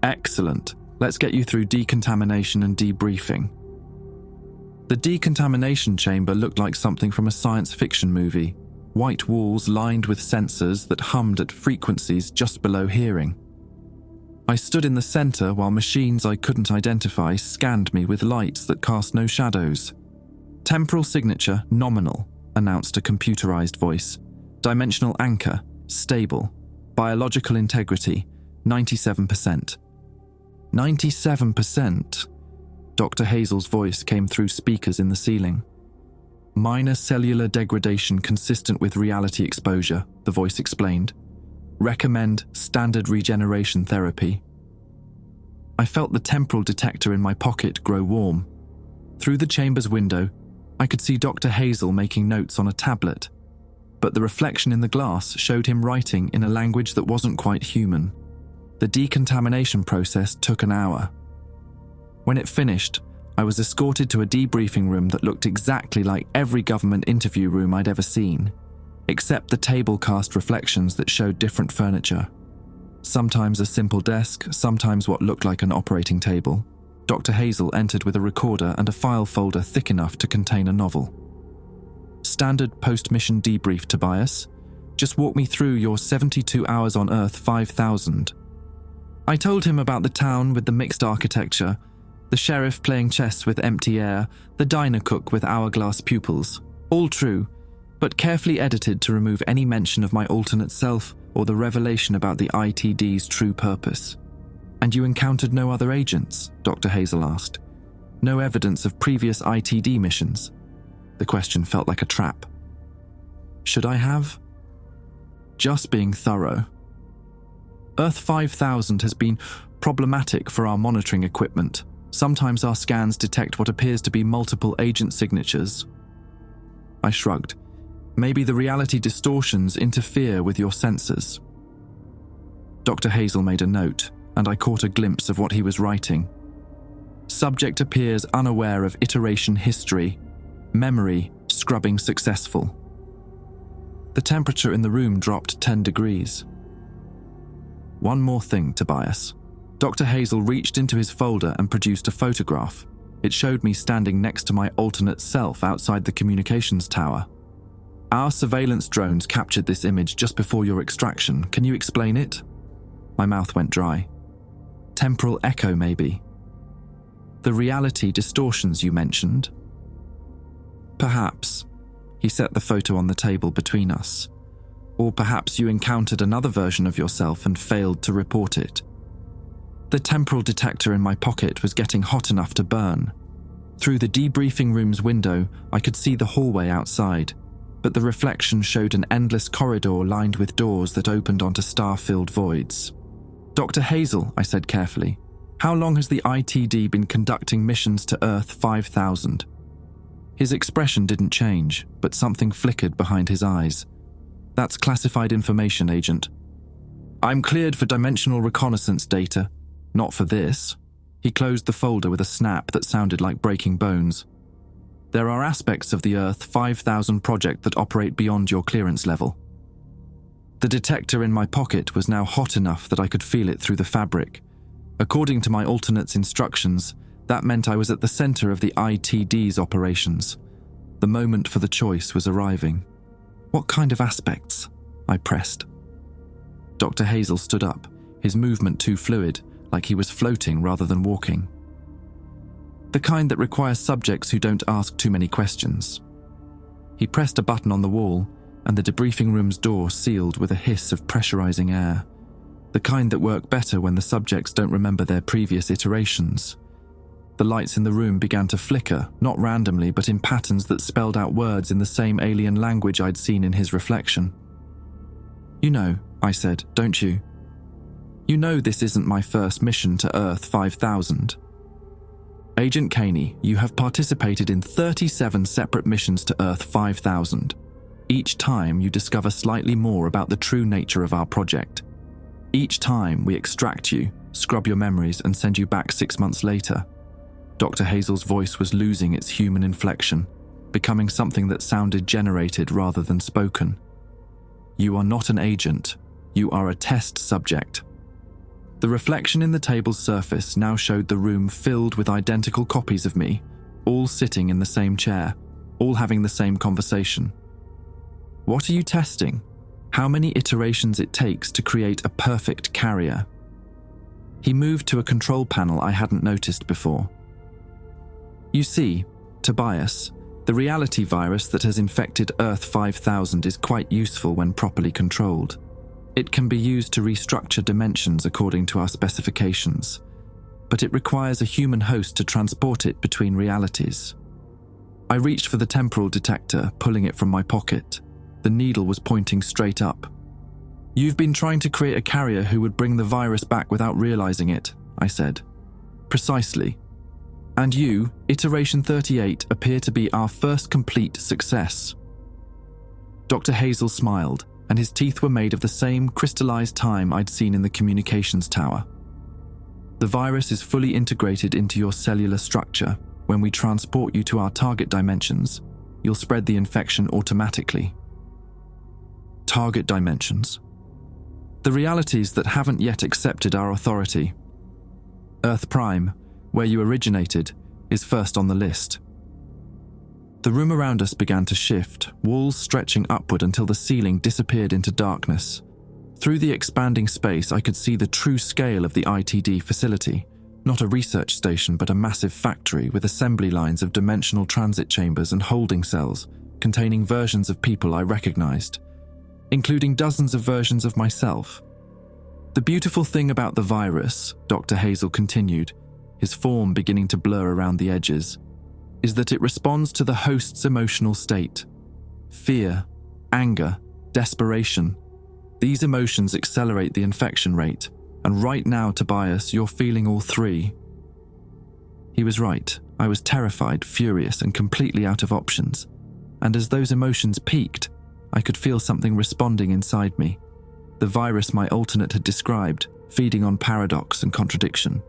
"Excellent. Let's get you through decontamination and debriefing." The decontamination chamber looked like something from a science fiction movie. White walls lined with sensors that hummed at frequencies just below hearing. I stood in the center while machines I couldn't identify scanned me with lights that cast no shadows. Temporal signature, nominal, announced a computerized voice. Dimensional anchor, stable. Biological integrity, 97%. 97%? Dr. Hazel's voice came through speakers in the ceiling. Minor cellular degradation consistent with reality exposure, the voice explained. Recommend standard regeneration therapy. I felt the temporal detector in my pocket grow warm. Through the chamber's window, I could see Dr. Hazel making notes on a tablet, but the reflection in the glass showed him writing in a language that wasn't quite human. The decontamination process took an hour. When it finished, I was escorted to a debriefing room that looked exactly like every government interview room I'd ever seen, except the table cast reflections that showed different furniture. Sometimes a simple desk, sometimes what looked like an operating table. Dr. Hazel entered with a recorder and a file folder thick enough to contain a novel. Standard post-mission debrief, Tobias. Just walk me through your 72 hours on Earth 5000. I told him about the town with the mixed architecture, the sheriff playing chess with empty air, the diner cook with hourglass pupils. All true, but carefully edited to remove any mention of my alternate self or the revelation about the ITD's true purpose. And you encountered no other agents? Dr. Hazel asked. No evidence of previous ITD missions? The question felt like a trap. Should I have? Just being thorough. Earth 5000 has been problematic for our monitoring equipment. Sometimes our scans detect what appears to be multiple agent signatures. I shrugged. Maybe the reality distortions interfere with your sensors. Dr. Hazel made a note, and I caught a glimpse of what he was writing. Subject appears unaware of iteration history. Memory, scrubbing successful. The temperature in the room dropped 10 degrees. One more thing, Tobias. Dr. Hazel reached into his folder and produced a photograph. It showed me standing next to my alternate self outside the communications tower. Our surveillance drones captured this image just before your extraction. Can you explain it? My mouth went dry. Temporal echo, maybe. The reality distortions you mentioned? Perhaps. He set the photo on the table between us. Or perhaps you encountered another version of yourself and failed to report it. The temporal detector in my pocket was getting hot enough to burn. Through the debriefing room's window, I could see the hallway outside, but the reflection showed an endless corridor lined with doors that opened onto star-filled voids. Dr. Hazel, I said carefully, how long has the ITD been conducting missions to Earth 5000? His expression didn't change, but something flickered behind his eyes. That's classified information, Agent. I'm cleared for dimensional reconnaissance data. Not for this. He closed the folder with a snap that sounded like breaking bones. There are aspects of the Earth 5000 project that operate beyond your clearance level. The detector in my pocket was now hot enough that I could feel it through the fabric. According to my alternate's instructions, that meant I was at the center of the ITD's operations. The moment for the choice was arriving. What kind of aspects? I pressed. Dr. Hazel stood up, his movement too fluid, like he was floating rather than walking. The kind that requires subjects who don't ask too many questions. He pressed a button on the wall, and the debriefing room's door sealed with a hiss of pressurizing air. The kind that work better when the subjects don't remember their previous iterations. The lights in the room began to flicker, not randomly, but in patterns that spelled out words in the same alien language I'd seen in his reflection. You know, I said, don't you? You know this isn't my first mission to Earth 5000. Agent Caney, you have participated in 37 separate missions to Earth 5000. Each time you discover slightly more about the true nature of our project. Each time we extract you, scrub your memories, and send you back 6 months later. Dr. Hazel's voice was losing its human inflection, becoming something that sounded generated rather than spoken. You are not an agent. You are a test subject. The reflection in the table's surface now showed the room filled with identical copies of me, all sitting in the same chair, all having the same conversation. What are you testing? How many iterations it takes to create a perfect carrier? He moved to a control panel I hadn't noticed before. You see, Tobias, the reality virus that has infected Earth 5000 is quite useful when properly controlled. It can be used to restructure dimensions according to our specifications, but it requires a human host to transport it between realities. I reached for the temporal detector, pulling it from my pocket. The needle was pointing straight up. You've been trying to create a carrier who would bring the virus back without realizing it, I said. Precisely. And you, Iteration 38, appear to be our first complete success. Dr. Hazel smiled, and his teeth were made of the same crystallized time I'd seen in the communications tower. The virus is fully integrated into your cellular structure. When we transport you to our target dimensions, you'll spread the infection automatically. Target dimensions. The realities that haven't yet accepted our authority. Earth Prime, where you originated, is first on the list. The room around us began to shift, walls stretching upward until the ceiling disappeared into darkness. Through the expanding space, I could see the true scale of the ITD facility, not a research station but a massive factory with assembly lines of dimensional transit chambers and holding cells containing versions of people I recognized, including dozens of versions of myself. The beautiful thing about the virus, Dr. Hazel continued, his form beginning to blur around the edges, is that it responds to the host's emotional state. Fear, anger, desperation. These emotions accelerate the infection rate, and right now, Tobias, you're feeling all three. He was right. I was terrified, furious, and completely out of options. And as those emotions peaked, I could feel something responding inside me. The virus my alternate had described, feeding on paradox and contradiction.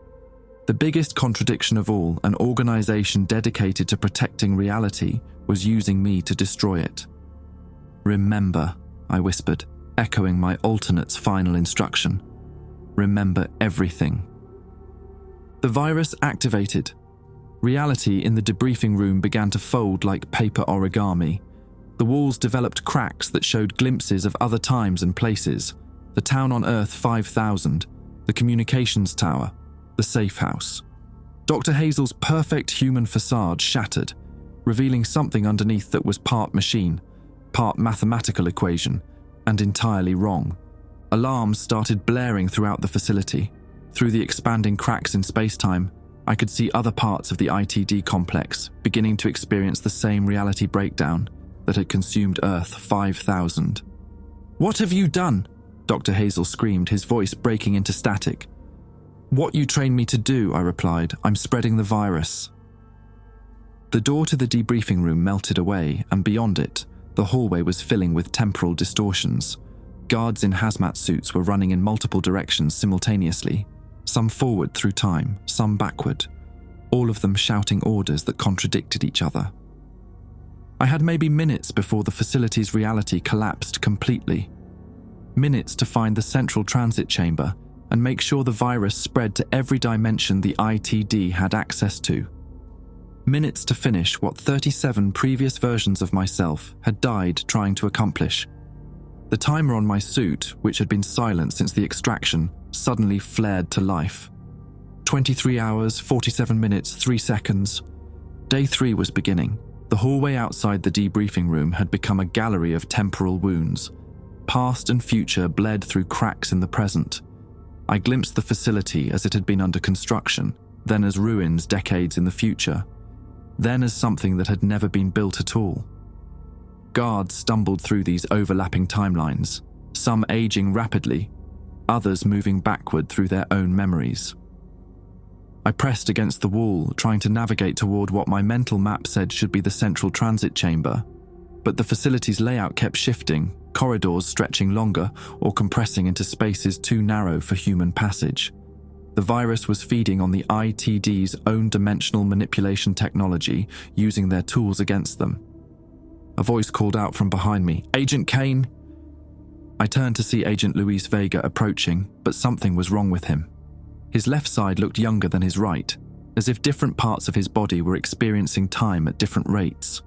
The biggest contradiction of all, an organization dedicated to protecting reality, was using me to destroy it. Remember, I whispered, echoing my alternate's final instruction. Remember everything. The virus activated. Reality in the debriefing room began to fold like paper origami. The walls developed cracks that showed glimpses of other times and places. The town on Earth 5000, the communications tower, the safe house. Dr. Hazel's perfect human facade shattered, revealing something underneath that was part machine, part mathematical equation, and entirely wrong. Alarms started blaring throughout the facility. Through the expanding cracks in space-time, I could see other parts of the ITD complex beginning to experience the same reality breakdown that had consumed Earth 5000. "What have you done?" Dr. Hazel screamed, his voice breaking into static. "What you trained me to do," I replied. "I'm spreading the virus." The door to the debriefing room melted away, and beyond it, the hallway was filling with temporal distortions. Guards in hazmat suits were running in multiple directions simultaneously, some forward through time, some backward, all of them shouting orders that contradicted each other. I had maybe minutes before the facility's reality collapsed completely. Minutes to find the central transit chamber and make sure the virus spread to every dimension the ITD had access to. Minutes to finish what 37 previous versions of myself had died trying to accomplish. The timer on my suit, which had been silent since the extraction, suddenly flared to life. 23 hours, 47 minutes, 3 seconds. Day 3 was beginning. The hallway outside the debriefing room had become a gallery of temporal wounds. Past and future bled through cracks in the present. I glimpsed the facility as it had been under construction, then as ruins decades in the future, then as something that had never been built at all. Guards stumbled through these overlapping timelines, some aging rapidly, others moving backward through their own memories. I pressed against the wall, trying to navigate toward what my mental map said should be the central transit chamber, but the facility's layout kept shifting, corridors stretching longer or compressing into spaces too narrow for human passage. The virus was feeding on the ITD's own dimensional manipulation technology, using their tools against them. A voice called out from behind me, "Agent Kane!" I turned to see Agent Luis Vega approaching, but something was wrong with him. His left side looked younger than his right, as if different parts of his body were experiencing time at different rates.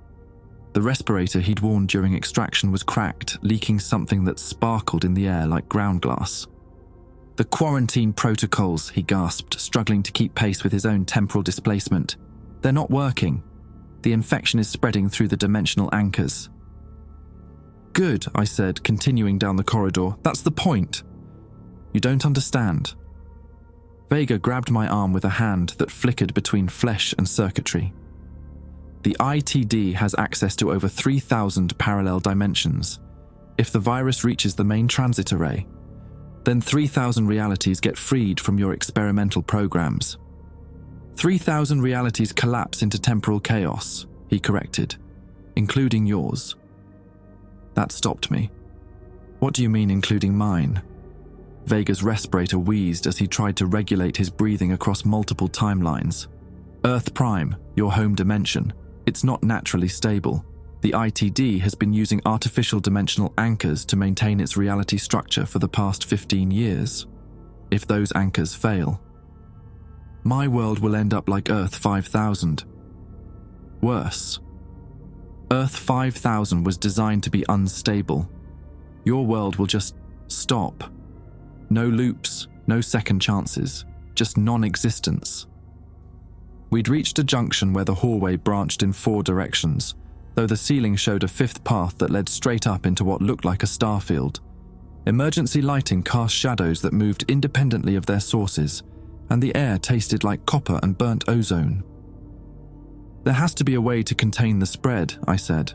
The respirator he'd worn during extraction was cracked, leaking something that sparkled in the air like ground glass. The quarantine protocols, he gasped, struggling to keep pace with his own temporal displacement. They're not working. The infection is spreading through the dimensional anchors. Good, I said, continuing down the corridor. That's the point. You don't understand. Vega grabbed my arm with a hand that flickered between flesh and circuitry. The ITD has access to over 3,000 parallel dimensions. If the virus reaches the main transit array, then 3,000 realities get freed from your experimental programs. 3,000 realities collapse into temporal chaos, he corrected, including yours. That stopped me. What do you mean, including mine? Vega's respirator wheezed as he tried to regulate his breathing across multiple timelines. Earth Prime, your home dimension. It's not naturally stable. The ITD has been using artificial dimensional anchors to maintain its reality structure for the past 15 years. If those anchors fail, my world will end up like Earth 5000. Worse. Earth 5000 was designed to be unstable. Your world will just stop. No loops, no second chances, just non-existence. We'd reached a junction where the hallway branched in 4 directions, though the ceiling showed a 5th path that led straight up into what looked like a starfield. Emergency lighting cast shadows that moved independently of their sources, and the air tasted like copper and burnt ozone. There has to be a way to contain the spread, I said.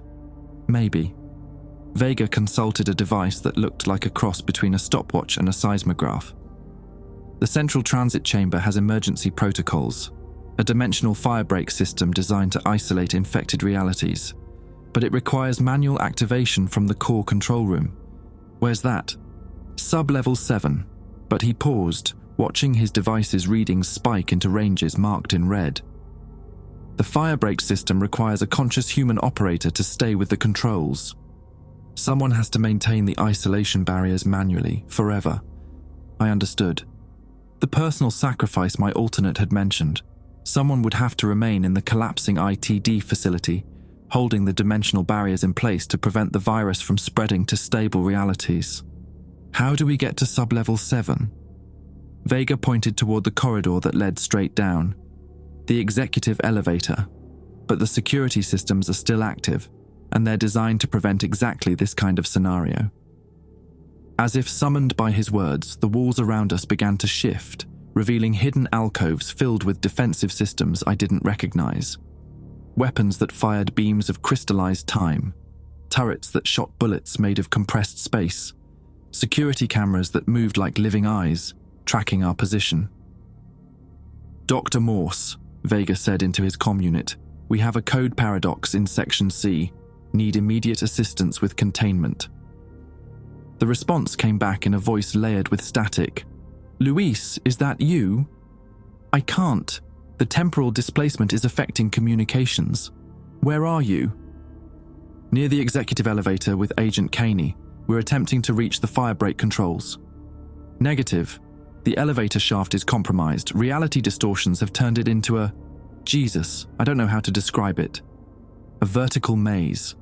Maybe. Vega consulted a device that looked like a cross between a stopwatch and a seismograph. The central transit chamber has emergency protocols, a dimensional firebreak system designed to isolate infected realities, but it requires manual activation from the core control room. Where's that? Sub-level 7, but he paused, watching his device's readings spike into ranges marked in red. The firebreak system requires a conscious human operator to stay with the controls. Someone has to maintain the isolation barriers manually, forever. I understood. The personal sacrifice my alternate had mentioned. Someone would have to remain in the collapsing ITD facility, holding the dimensional barriers in place to prevent the virus from spreading to stable realities. How do we get to sub-level 7? Vega pointed toward the corridor that led straight down. The executive elevator. But the security systems are still active, and they're designed to prevent exactly this kind of scenario. As if summoned by his words, the walls around us began to shift, revealing hidden alcoves filled with defensive systems I didn't recognize. Weapons that fired beams of crystallized time, turrets that shot bullets made of compressed space, security cameras that moved like living eyes, tracking our position. Dr. Morse, Vega said into his comm unit, we have a code paradox in Section C. Need immediate assistance with containment. The response came back in a voice layered with static. Luis, is that you? I can't. The temporal displacement is affecting communications. Where are you? Near the executive elevator with Agent Caney. We're attempting to reach the firebreak controls. Negative. The elevator shaft is compromised. Reality distortions have turned it into a... Jesus, I don't know how to describe it. A vertical maze.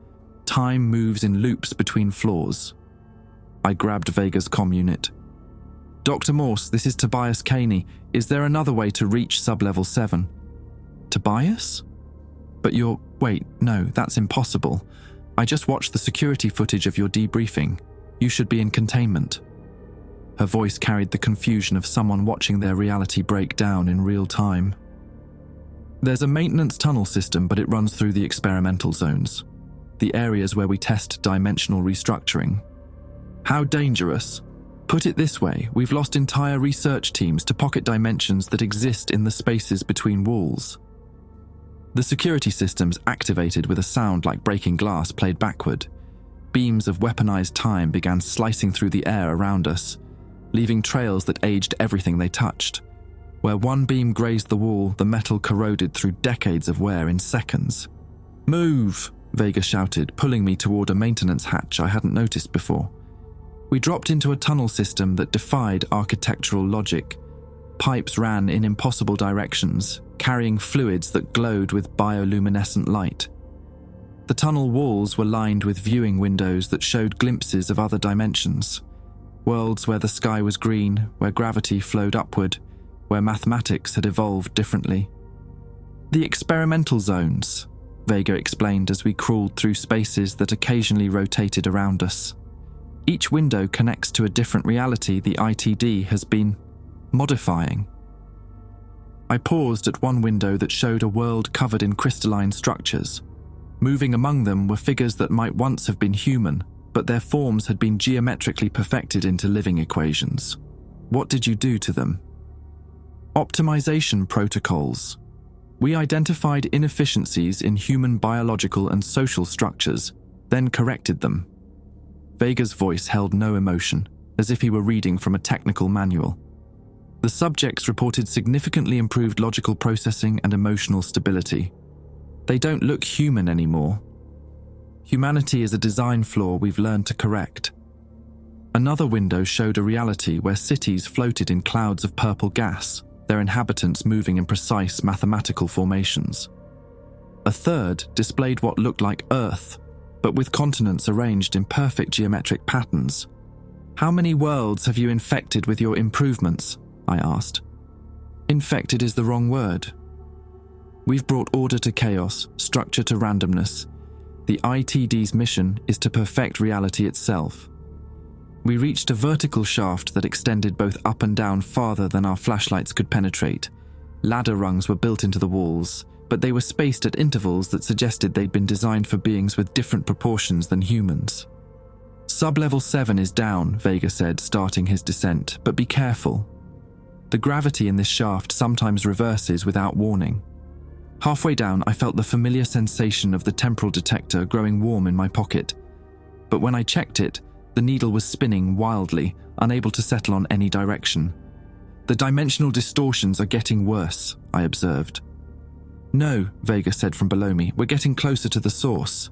Time moves in loops between floors. I grabbed Vega's comm unit. Dr. Morse, this is Tobias Caney. Is there another way to reach sub-level 7? Tobias? But you're... Wait, no, that's impossible. I just watched the security footage of your debriefing. You should be in containment. Her voice carried the confusion of someone watching their reality break down in real time. There's a maintenance tunnel system, but it runs through the experimental zones, the areas where we test dimensional restructuring. How dangerous? Put it this way, we've lost entire research teams to pocket dimensions that exist in the spaces between walls. The security systems activated with a sound like breaking glass played backward. Beams of weaponized time began slicing through the air around us, leaving trails that aged everything they touched. Where one beam grazed the wall, the metal corroded through decades of wear in seconds. Move, Vega shouted, pulling me toward a maintenance hatch I hadn't noticed before. We dropped into a tunnel system that defied architectural logic. Pipes ran in impossible directions, carrying fluids that glowed with bioluminescent light. The tunnel walls were lined with viewing windows that showed glimpses of other dimensions. Worlds where the sky was green, where gravity flowed upward, where mathematics had evolved differently. The experimental zones, Vega explained as we crawled through spaces that occasionally rotated around us. Each window connects to a different reality the ITD has been modifying. I paused at one window that showed a world covered in crystalline structures. Moving among them were figures that might once have been human, but their forms had been geometrically perfected into living equations. What did you do to them? Optimization protocols. We identified inefficiencies in human biological and social structures, then corrected them. Vega's voice held no emotion, as if he were reading from a technical manual. The subjects reported significantly improved logical processing and emotional stability. They don't look human anymore. Humanity is a design flaw we've learned to correct. Another window showed a reality where cities floated in clouds of purple gas, their inhabitants moving in precise mathematical formations. A third displayed what looked like Earth, but with continents arranged in perfect geometric patterns. How many worlds have you infected with your improvements? I asked. Infected is the wrong word. We've brought order to chaos, structure to randomness. The ITD's mission is to perfect reality itself. We reached a vertical shaft that extended both up and down farther than our flashlights could penetrate. Ladder rungs were built into the walls, but they were spaced at intervals that suggested they'd been designed for beings with different proportions than humans. Sub-level 7 is down, Vega said, starting his descent, but be careful. The gravity in this shaft sometimes reverses without warning. Halfway down, I felt the familiar sensation of the temporal detector growing warm in my pocket. But when I checked it, the needle was spinning wildly, unable to settle on any direction. The dimensional distortions are getting worse, I observed. No, Vega said from below me, we're getting closer to the source.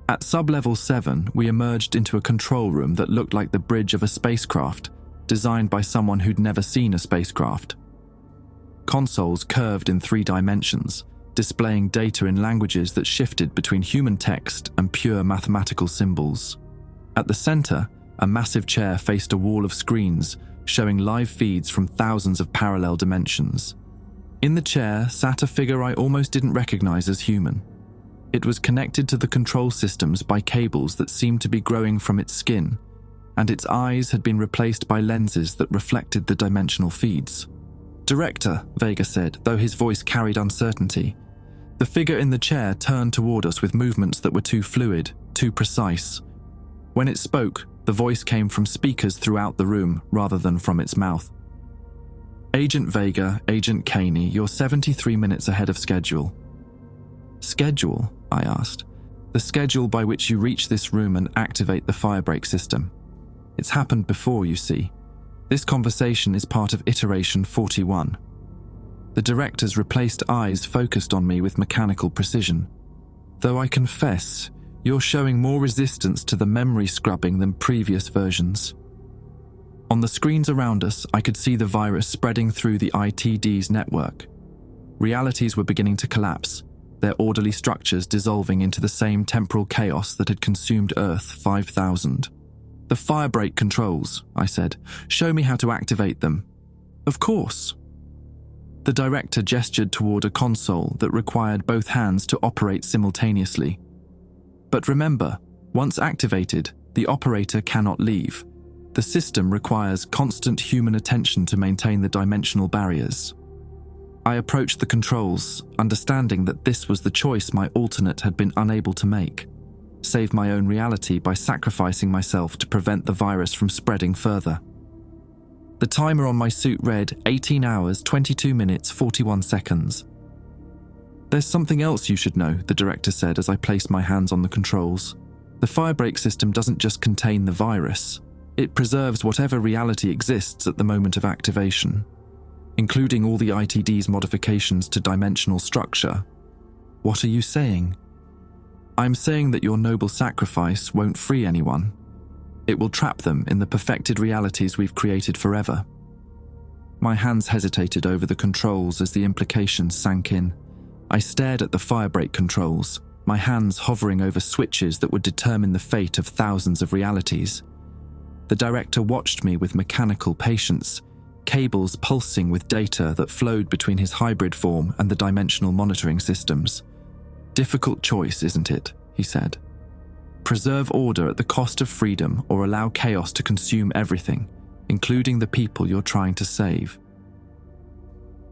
At sub-level 7, we emerged into a control room that looked like the bridge of a spacecraft, designed by someone who'd never seen a spacecraft. Consoles curved in 3 dimensions, displaying data in languages that shifted between human text and pure mathematical symbols. At the center, a massive chair faced a wall of screens, showing live feeds from thousands of parallel dimensions. In the chair sat a figure I almost didn't recognize as human. It was connected to the control systems by cables that seemed to be growing from its skin, and its eyes had been replaced by lenses that reflected the dimensional feeds. Director, Vega said, though his voice carried uncertainty. The figure in the chair turned toward us with movements that were too fluid, too precise. When it spoke, the voice came from speakers throughout the room rather than from its mouth. Agent Vega, Agent Caney, you're 73 minutes ahead of schedule. Schedule? I asked. The schedule by which you reach this room and activate the firebreak system. It's happened before, you see. This conversation is part of iteration 41. The director's replaced eyes focused on me with mechanical precision. Though I confess, you're showing more resistance to the memory scrubbing than previous versions. On the screens around us, I could see the virus spreading through the ITD's network. Realities were beginning to collapse, their orderly structures dissolving into the same temporal chaos that had consumed Earth 5,000. The firebreak controls, I said. Show me how to activate them. Of course. The director gestured toward a console that required both hands to operate simultaneously. But remember, once activated, the operator cannot leave. The system requires constant human attention to maintain the dimensional barriers. I approached the controls, understanding that this was the choice my alternate had been unable to make. Save my own reality by sacrificing myself to prevent the virus from spreading further. The timer on my suit read 18 hours, 22 minutes, 41 seconds. There's something else you should know, the director said as I placed my hands on the controls. The firebreak system doesn't just contain the virus. It preserves whatever reality exists at the moment of activation, including all the ITD's modifications to dimensional structure. What are you saying? I'm saying that your noble sacrifice won't free anyone. It will trap them in the perfected realities we've created forever. My hands hesitated over the controls as the implications sank in. I stared at the firebreak controls, my hands hovering over switches that would determine the fate of thousands of realities. The director watched me with mechanical patience, cables pulsing with data that flowed between his hybrid form and the dimensional monitoring systems. "Difficult choice, isn't it?" he said. "Preserve order at the cost of freedom or allow chaos to consume everything, including the people you're trying to save."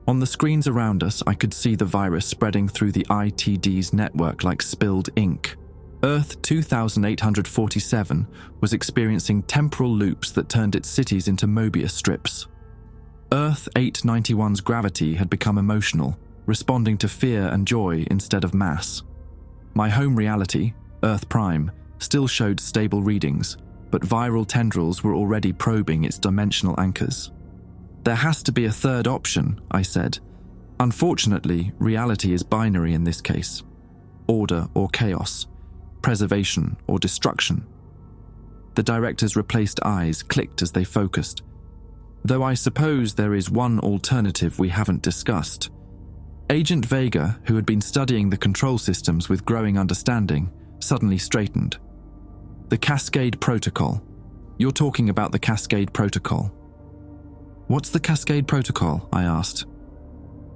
On the screens around us, I could see the virus spreading through the ITD's network like spilled ink. Earth 2847 was experiencing temporal loops that turned its cities into Mobius strips. Earth 891's gravity had become emotional, responding to fear and joy instead of mass. My home reality, Earth Prime, still showed stable readings, but viral tendrils were already probing its dimensional anchors. "There has to be a third option," I said. "Unfortunately, reality is binary in this case. Order or chaos. Preservation or destruction." The director's replaced eyes clicked as they focused. "Though I suppose there is one alternative we haven't discussed." Agent Vega, who had been studying the control systems with growing understanding, suddenly straightened. "The Cascade Protocol. You're talking about the Cascade Protocol." "What's the Cascade Protocol?" I asked.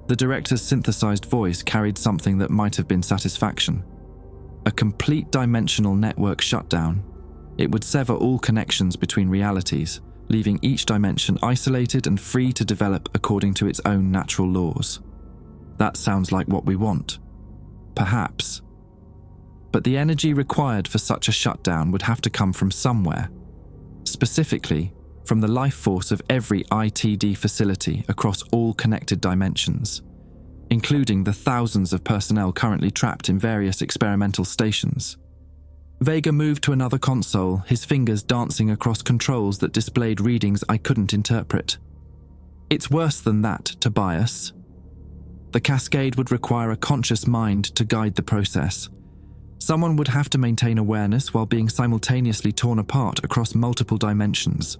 The director's synthesized voice carried something that might have been satisfaction. "A complete dimensional network shutdown. It would sever all connections between realities, leaving each dimension isolated and free to develop according to its own natural laws." That sounds like what we want. Perhaps. But the energy required for such a shutdown would have to come from somewhere. Specifically, from the life force of every ITD facility across all connected dimensions, including the thousands of personnel currently trapped in various experimental stations. Vega moved to another console, his fingers dancing across controls that displayed readings I couldn't interpret. "It's worse than that, Tobias. The cascade would require a conscious mind to guide the process. Someone would have to maintain awareness while being simultaneously torn apart across multiple dimensions."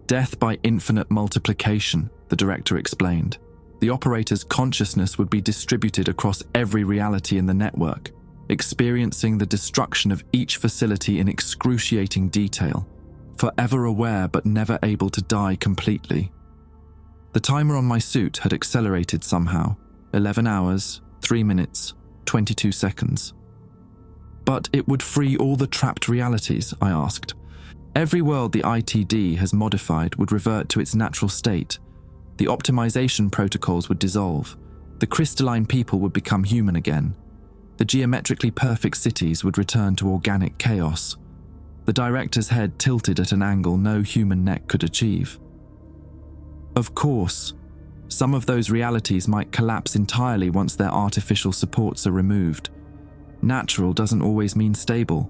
"Death by infinite multiplication," the director explained. "The operator's consciousness would be distributed across every reality in the network, experiencing the destruction of each facility in excruciating detail, forever aware but never able to die completely." The timer on my suit had accelerated somehow. 11 hours, 3 minutes, 22 seconds. "But it would free all the trapped realities," I asked. "Every world the ITD has modified would revert to its natural state. The optimization protocols would dissolve. The crystalline people would become human again. The geometrically perfect cities would return to organic chaos." The director's head tilted at an angle no human neck could achieve. "Of course, some of those realities might collapse entirely once their artificial supports are removed. Natural doesn't always mean stable."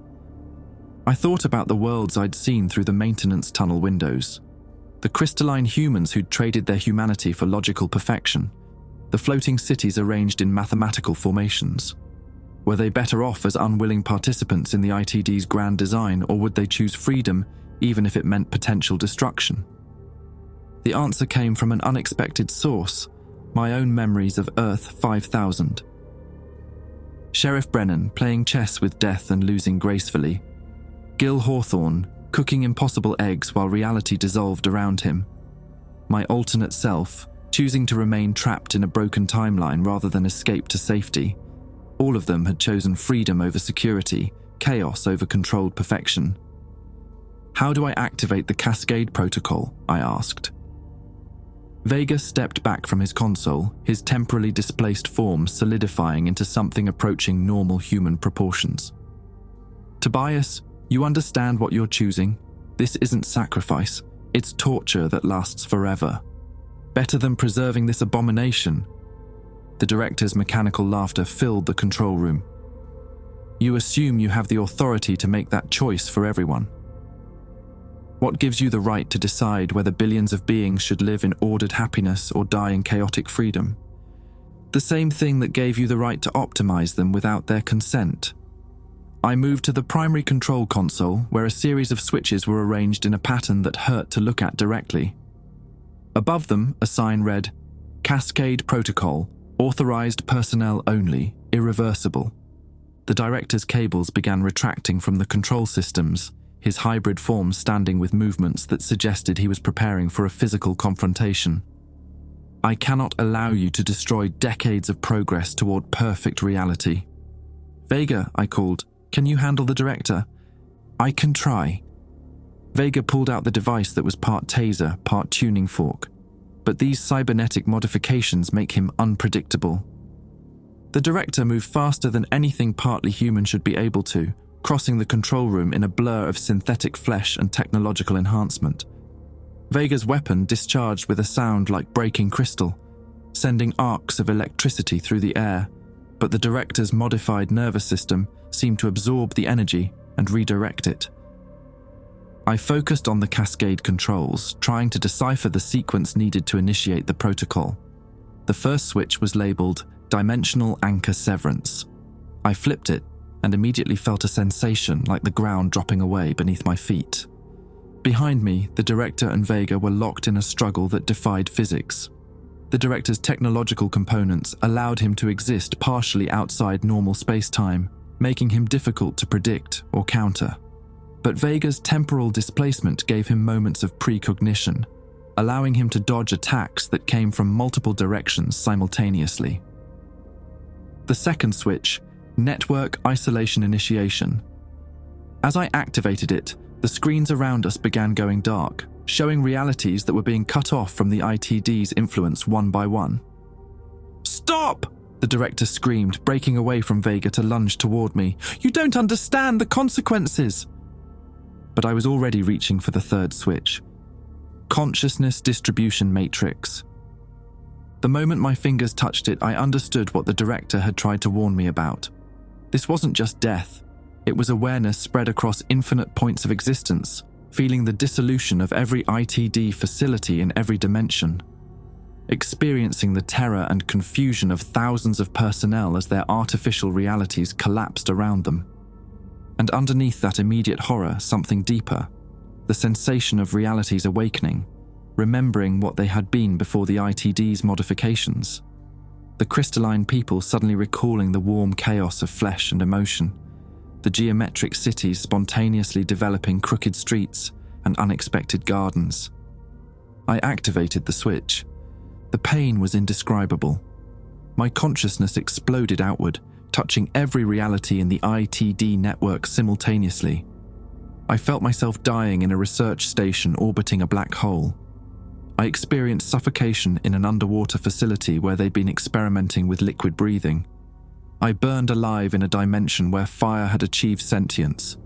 I thought about the worlds I'd seen through the maintenance tunnel windows. The crystalline humans who'd traded their humanity for logical perfection. The floating cities arranged in mathematical formations. Were they better off as unwilling participants in the ITD's grand design, or would they choose freedom even if it meant potential destruction? The answer came from an unexpected source, my own memories of Earth 5000. Sheriff Brennan playing chess with death and losing gracefully. Gil Hawthorne cooking impossible eggs while reality dissolved around him. My alternate self choosing to remain trapped in a broken timeline rather than escape to safety. All of them had chosen freedom over security, chaos over controlled perfection. "How do I activate the Cascade Protocol?" I asked. Vega stepped back from his console, his temporally displaced form solidifying into something approaching normal human proportions. "Tobias, you understand what you're choosing? This isn't sacrifice, it's torture that lasts forever. Better than preserving this abomination." The director's mechanical laughter filled the control room. "You assume you have the authority to make that choice for everyone. What gives you the right to decide whether billions of beings should live in ordered happiness or die in chaotic freedom? The same thing that gave you the right to optimize them without their consent." I moved to the primary control console, where a series of switches were arranged in a pattern that hurt to look at directly. Above them, a sign read, "Cascade Protocol, authorized personnel only, irreversible." The director's cables began retracting from the control systems, his hybrid form standing with movements that suggested he was preparing for a physical confrontation. I cannot allow you to destroy decades of progress toward perfect reality. Vega, I called, can you handle the director? I can try. Vega pulled out the device that was part taser, part tuning fork. But these cybernetic modifications make him unpredictable. The director moved faster than anything partly human should be able to, crossing the control room in a blur of synthetic flesh and technological enhancement. Vega's weapon discharged with a sound like breaking crystal, sending arcs of electricity through the air, but the director's modified nervous system seemed to absorb the energy and redirect it. I focused on the cascade controls, trying to decipher the sequence needed to initiate the protocol. The first switch was labeled Dimensional Anchor Severance. I flipped it and immediately felt a sensation like the ground dropping away beneath my feet. Behind me, the director and Vega were locked in a struggle that defied physics. The director's technological components allowed him to exist partially outside normal space-time, making him difficult to predict or counter. But Vega's temporal displacement gave him moments of precognition, allowing him to dodge attacks that came from multiple directions simultaneously. The second switch, Network Isolation Initiation. As I activated it, the screens around us began going dark, showing realities that were being cut off from the ITD's influence one by one. "Stop!" the director screamed, breaking away from Vega to lunge toward me. "You don't understand the consequences!" But I was already reaching for the third switch. Consciousness Distribution Matrix. The moment my fingers touched it, I understood what the director had tried to warn me about. This wasn't just death. It was awareness spread across infinite points of existence, feeling the dissolution of every ITD facility in every dimension. Experiencing the terror and confusion of thousands of personnel as their artificial realities collapsed around them. And underneath that immediate horror, something deeper, the sensation of realities awakening, remembering what they had been before the ITD's modifications. The crystalline people suddenly recalling the warm chaos of flesh and emotion, the geometric cities spontaneously developing crooked streets and unexpected gardens. I activated the switch. The pain was indescribable. My consciousness exploded outward, touching every reality in the ITD network simultaneously. I felt myself dying in a research station orbiting a black hole. I experienced suffocation in an underwater facility where they'd been experimenting with liquid breathing. I burned alive in a dimension where fire had achieved sentience.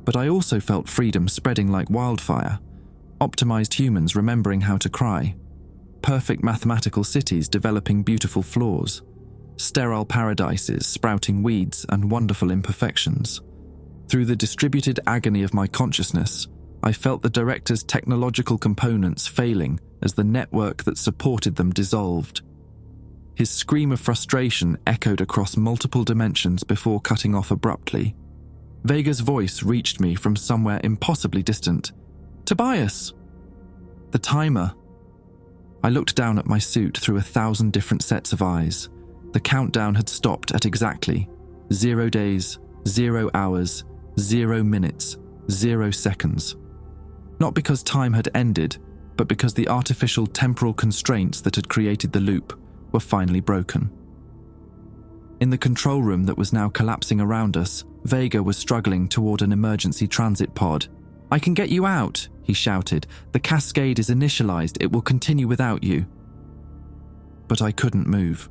But I also felt freedom spreading like wildfire, optimized humans remembering how to cry, perfect mathematical cities developing beautiful floors, sterile paradises sprouting weeds and wonderful imperfections. Through the distributed agony of my consciousness, I felt the director's technological components failing as the network that supported them dissolved. His scream of frustration echoed across multiple dimensions before cutting off abruptly. Vega's voice reached me from somewhere impossibly distant. "Tobias!" The timer. I looked down at my suit through 1,000 different sets of eyes. The countdown had stopped at exactly 0 days, 0 hours, 0 minutes, 0 seconds. Not because time had ended, but because the artificial temporal constraints that had created the loop were finally broken. In the control room that was now collapsing around us, Vega was struggling toward an emergency transit pod. "I can get you out," he shouted. "The cascade is initialized. It will continue without you." But I couldn't move.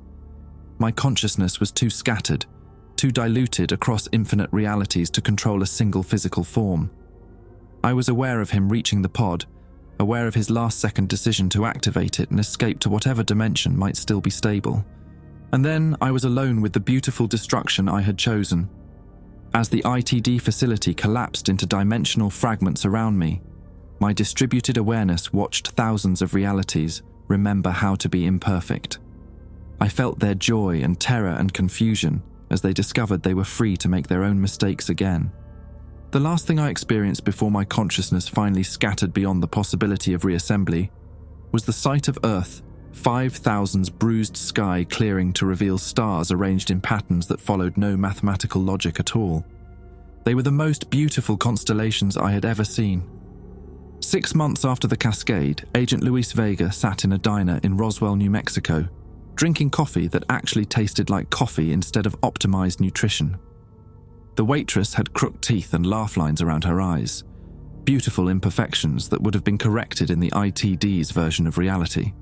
My consciousness was too scattered, too diluted across infinite realities to control a single physical form. I was aware of him reaching the pod, aware of his last-second decision to activate it and escape to whatever dimension might still be stable. And then I was alone with the beautiful destruction I had chosen. As the ITD facility collapsed into dimensional fragments around me, my distributed awareness watched thousands of realities remember how to be imperfect. I felt their joy and terror and confusion as they discovered they were free to make their own mistakes again. The last thing I experienced before my consciousness finally scattered beyond the possibility of reassembly was the sight of Earth, 5,000's bruised sky clearing to reveal stars arranged in patterns that followed no mathematical logic at all. They were the most beautiful constellations I had ever seen. 6 months after the cascade, Agent Luis Vega sat in a diner in Roswell, New Mexico, drinking coffee that actually tasted like coffee instead of optimized nutrition. The waitress had crooked teeth and laugh lines around her eyes, beautiful imperfections that would have been corrected in the ITD's version of reality.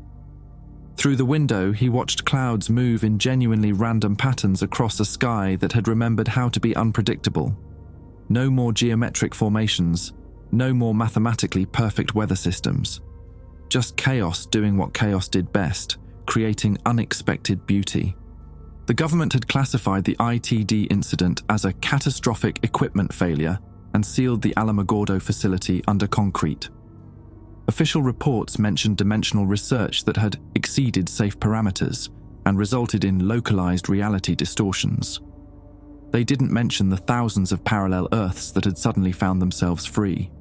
Through the window, he watched clouds move in genuinely random patterns across a sky that had remembered how to be unpredictable. No more geometric formations, no more mathematically perfect weather systems. Just chaos doing what chaos did best, creating unexpected beauty. The government had classified the ITD incident as a catastrophic equipment failure and sealed the Alamogordo facility under concrete. Official reports mentioned dimensional research that had exceeded safe parameters and resulted in localized reality distortions. They didn't mention the thousands of parallel Earths that had suddenly found themselves free.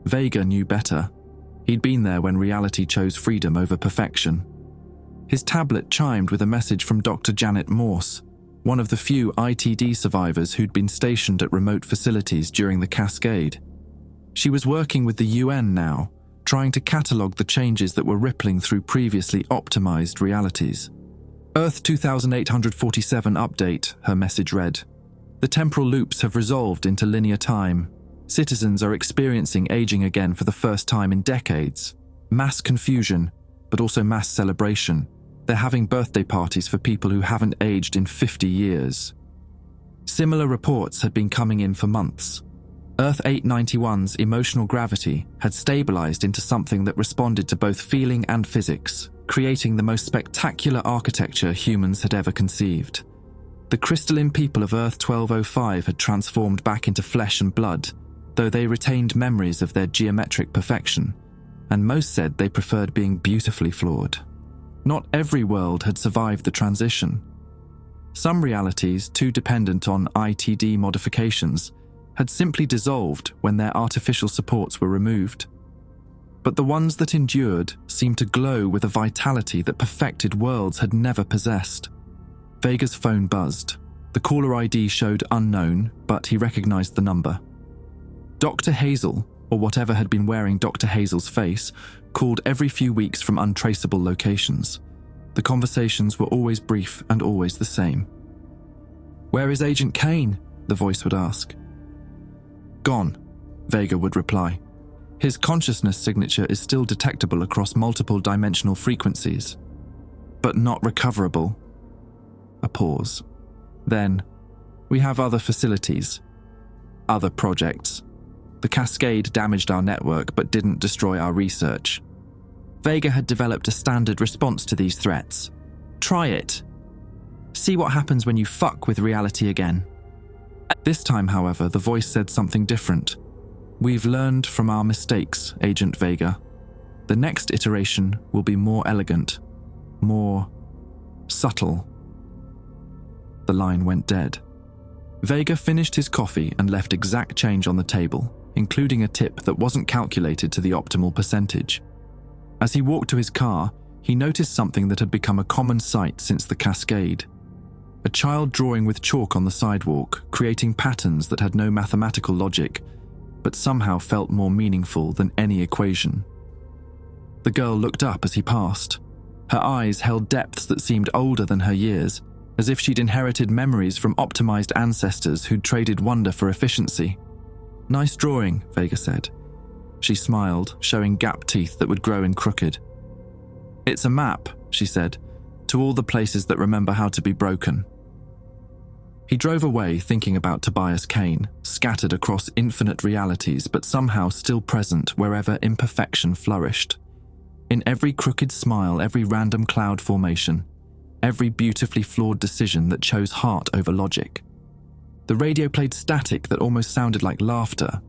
Vega knew better. He'd been there when reality chose freedom over perfection. His tablet chimed with a message from Dr. Janet Morse, one of the few ITD survivors who'd been stationed at remote facilities during the cascade. She was working with the UN now, trying to catalogue the changes that were rippling through previously optimized realities. Earth 2847 update, her message read. The temporal loops have resolved into linear time. Citizens are experiencing aging again for the first time in decades. Mass confusion, but also mass celebration. They're having birthday parties for people who haven't aged in 50 years. Similar reports had been coming in for months. Earth 891's emotional gravity had stabilized into something that responded to both feeling and physics, creating the most spectacular architecture humans had ever conceived. The crystalline people of Earth 1205 had transformed back into flesh and blood, though they retained memories of their geometric perfection, and most said they preferred being beautifully flawed. Not every world had survived the transition. Some realities, too dependent on ITD modifications, had simply dissolved when their artificial supports were removed. But the ones that endured seemed to glow with a vitality that perfected worlds had never possessed. Vega's phone buzzed. The caller ID showed unknown, but he recognized the number. Dr. Hazel, or whatever had been wearing Dr. Hazel's face, called every few weeks from untraceable locations. The conversations were always brief and always the same. "Where is Agent Kane?" the voice would ask. "Gone," Vega would reply. His consciousness signature is still detectable across multiple dimensional frequencies, but not recoverable. A pause. Then, "We have other facilities, other projects. The cascade damaged our network but didn't destroy our research." Vega had developed a standard response to these threats. "Try it. See what happens when you fuck with reality again." This time, however, the voice said something different. "We've learned from our mistakes, Agent Vega. The next iteration will be more elegant, more subtle." The line went dead. Vega finished his coffee and left exact change on the table, including a tip that wasn't calculated to the optimal percentage. As he walked to his car, he noticed something that had become a common sight since the cascade. A child drawing with chalk on the sidewalk, creating patterns that had no mathematical logic, but somehow felt more meaningful than any equation. The girl looked up as he passed. Her eyes held depths that seemed older than her years, as if she'd inherited memories from optimized ancestors who'd traded wonder for efficiency. "Nice drawing," Vega said. She smiled, showing gap teeth that would grow in crooked. "It's a map," she said, "to all the places that remember how to be broken." He drove away thinking about Tobias Kane, scattered across infinite realities but somehow still present wherever imperfection flourished. In every crooked smile, every random cloud formation, every beautifully flawed decision that chose heart over logic. The radio played static that almost sounded like laughter,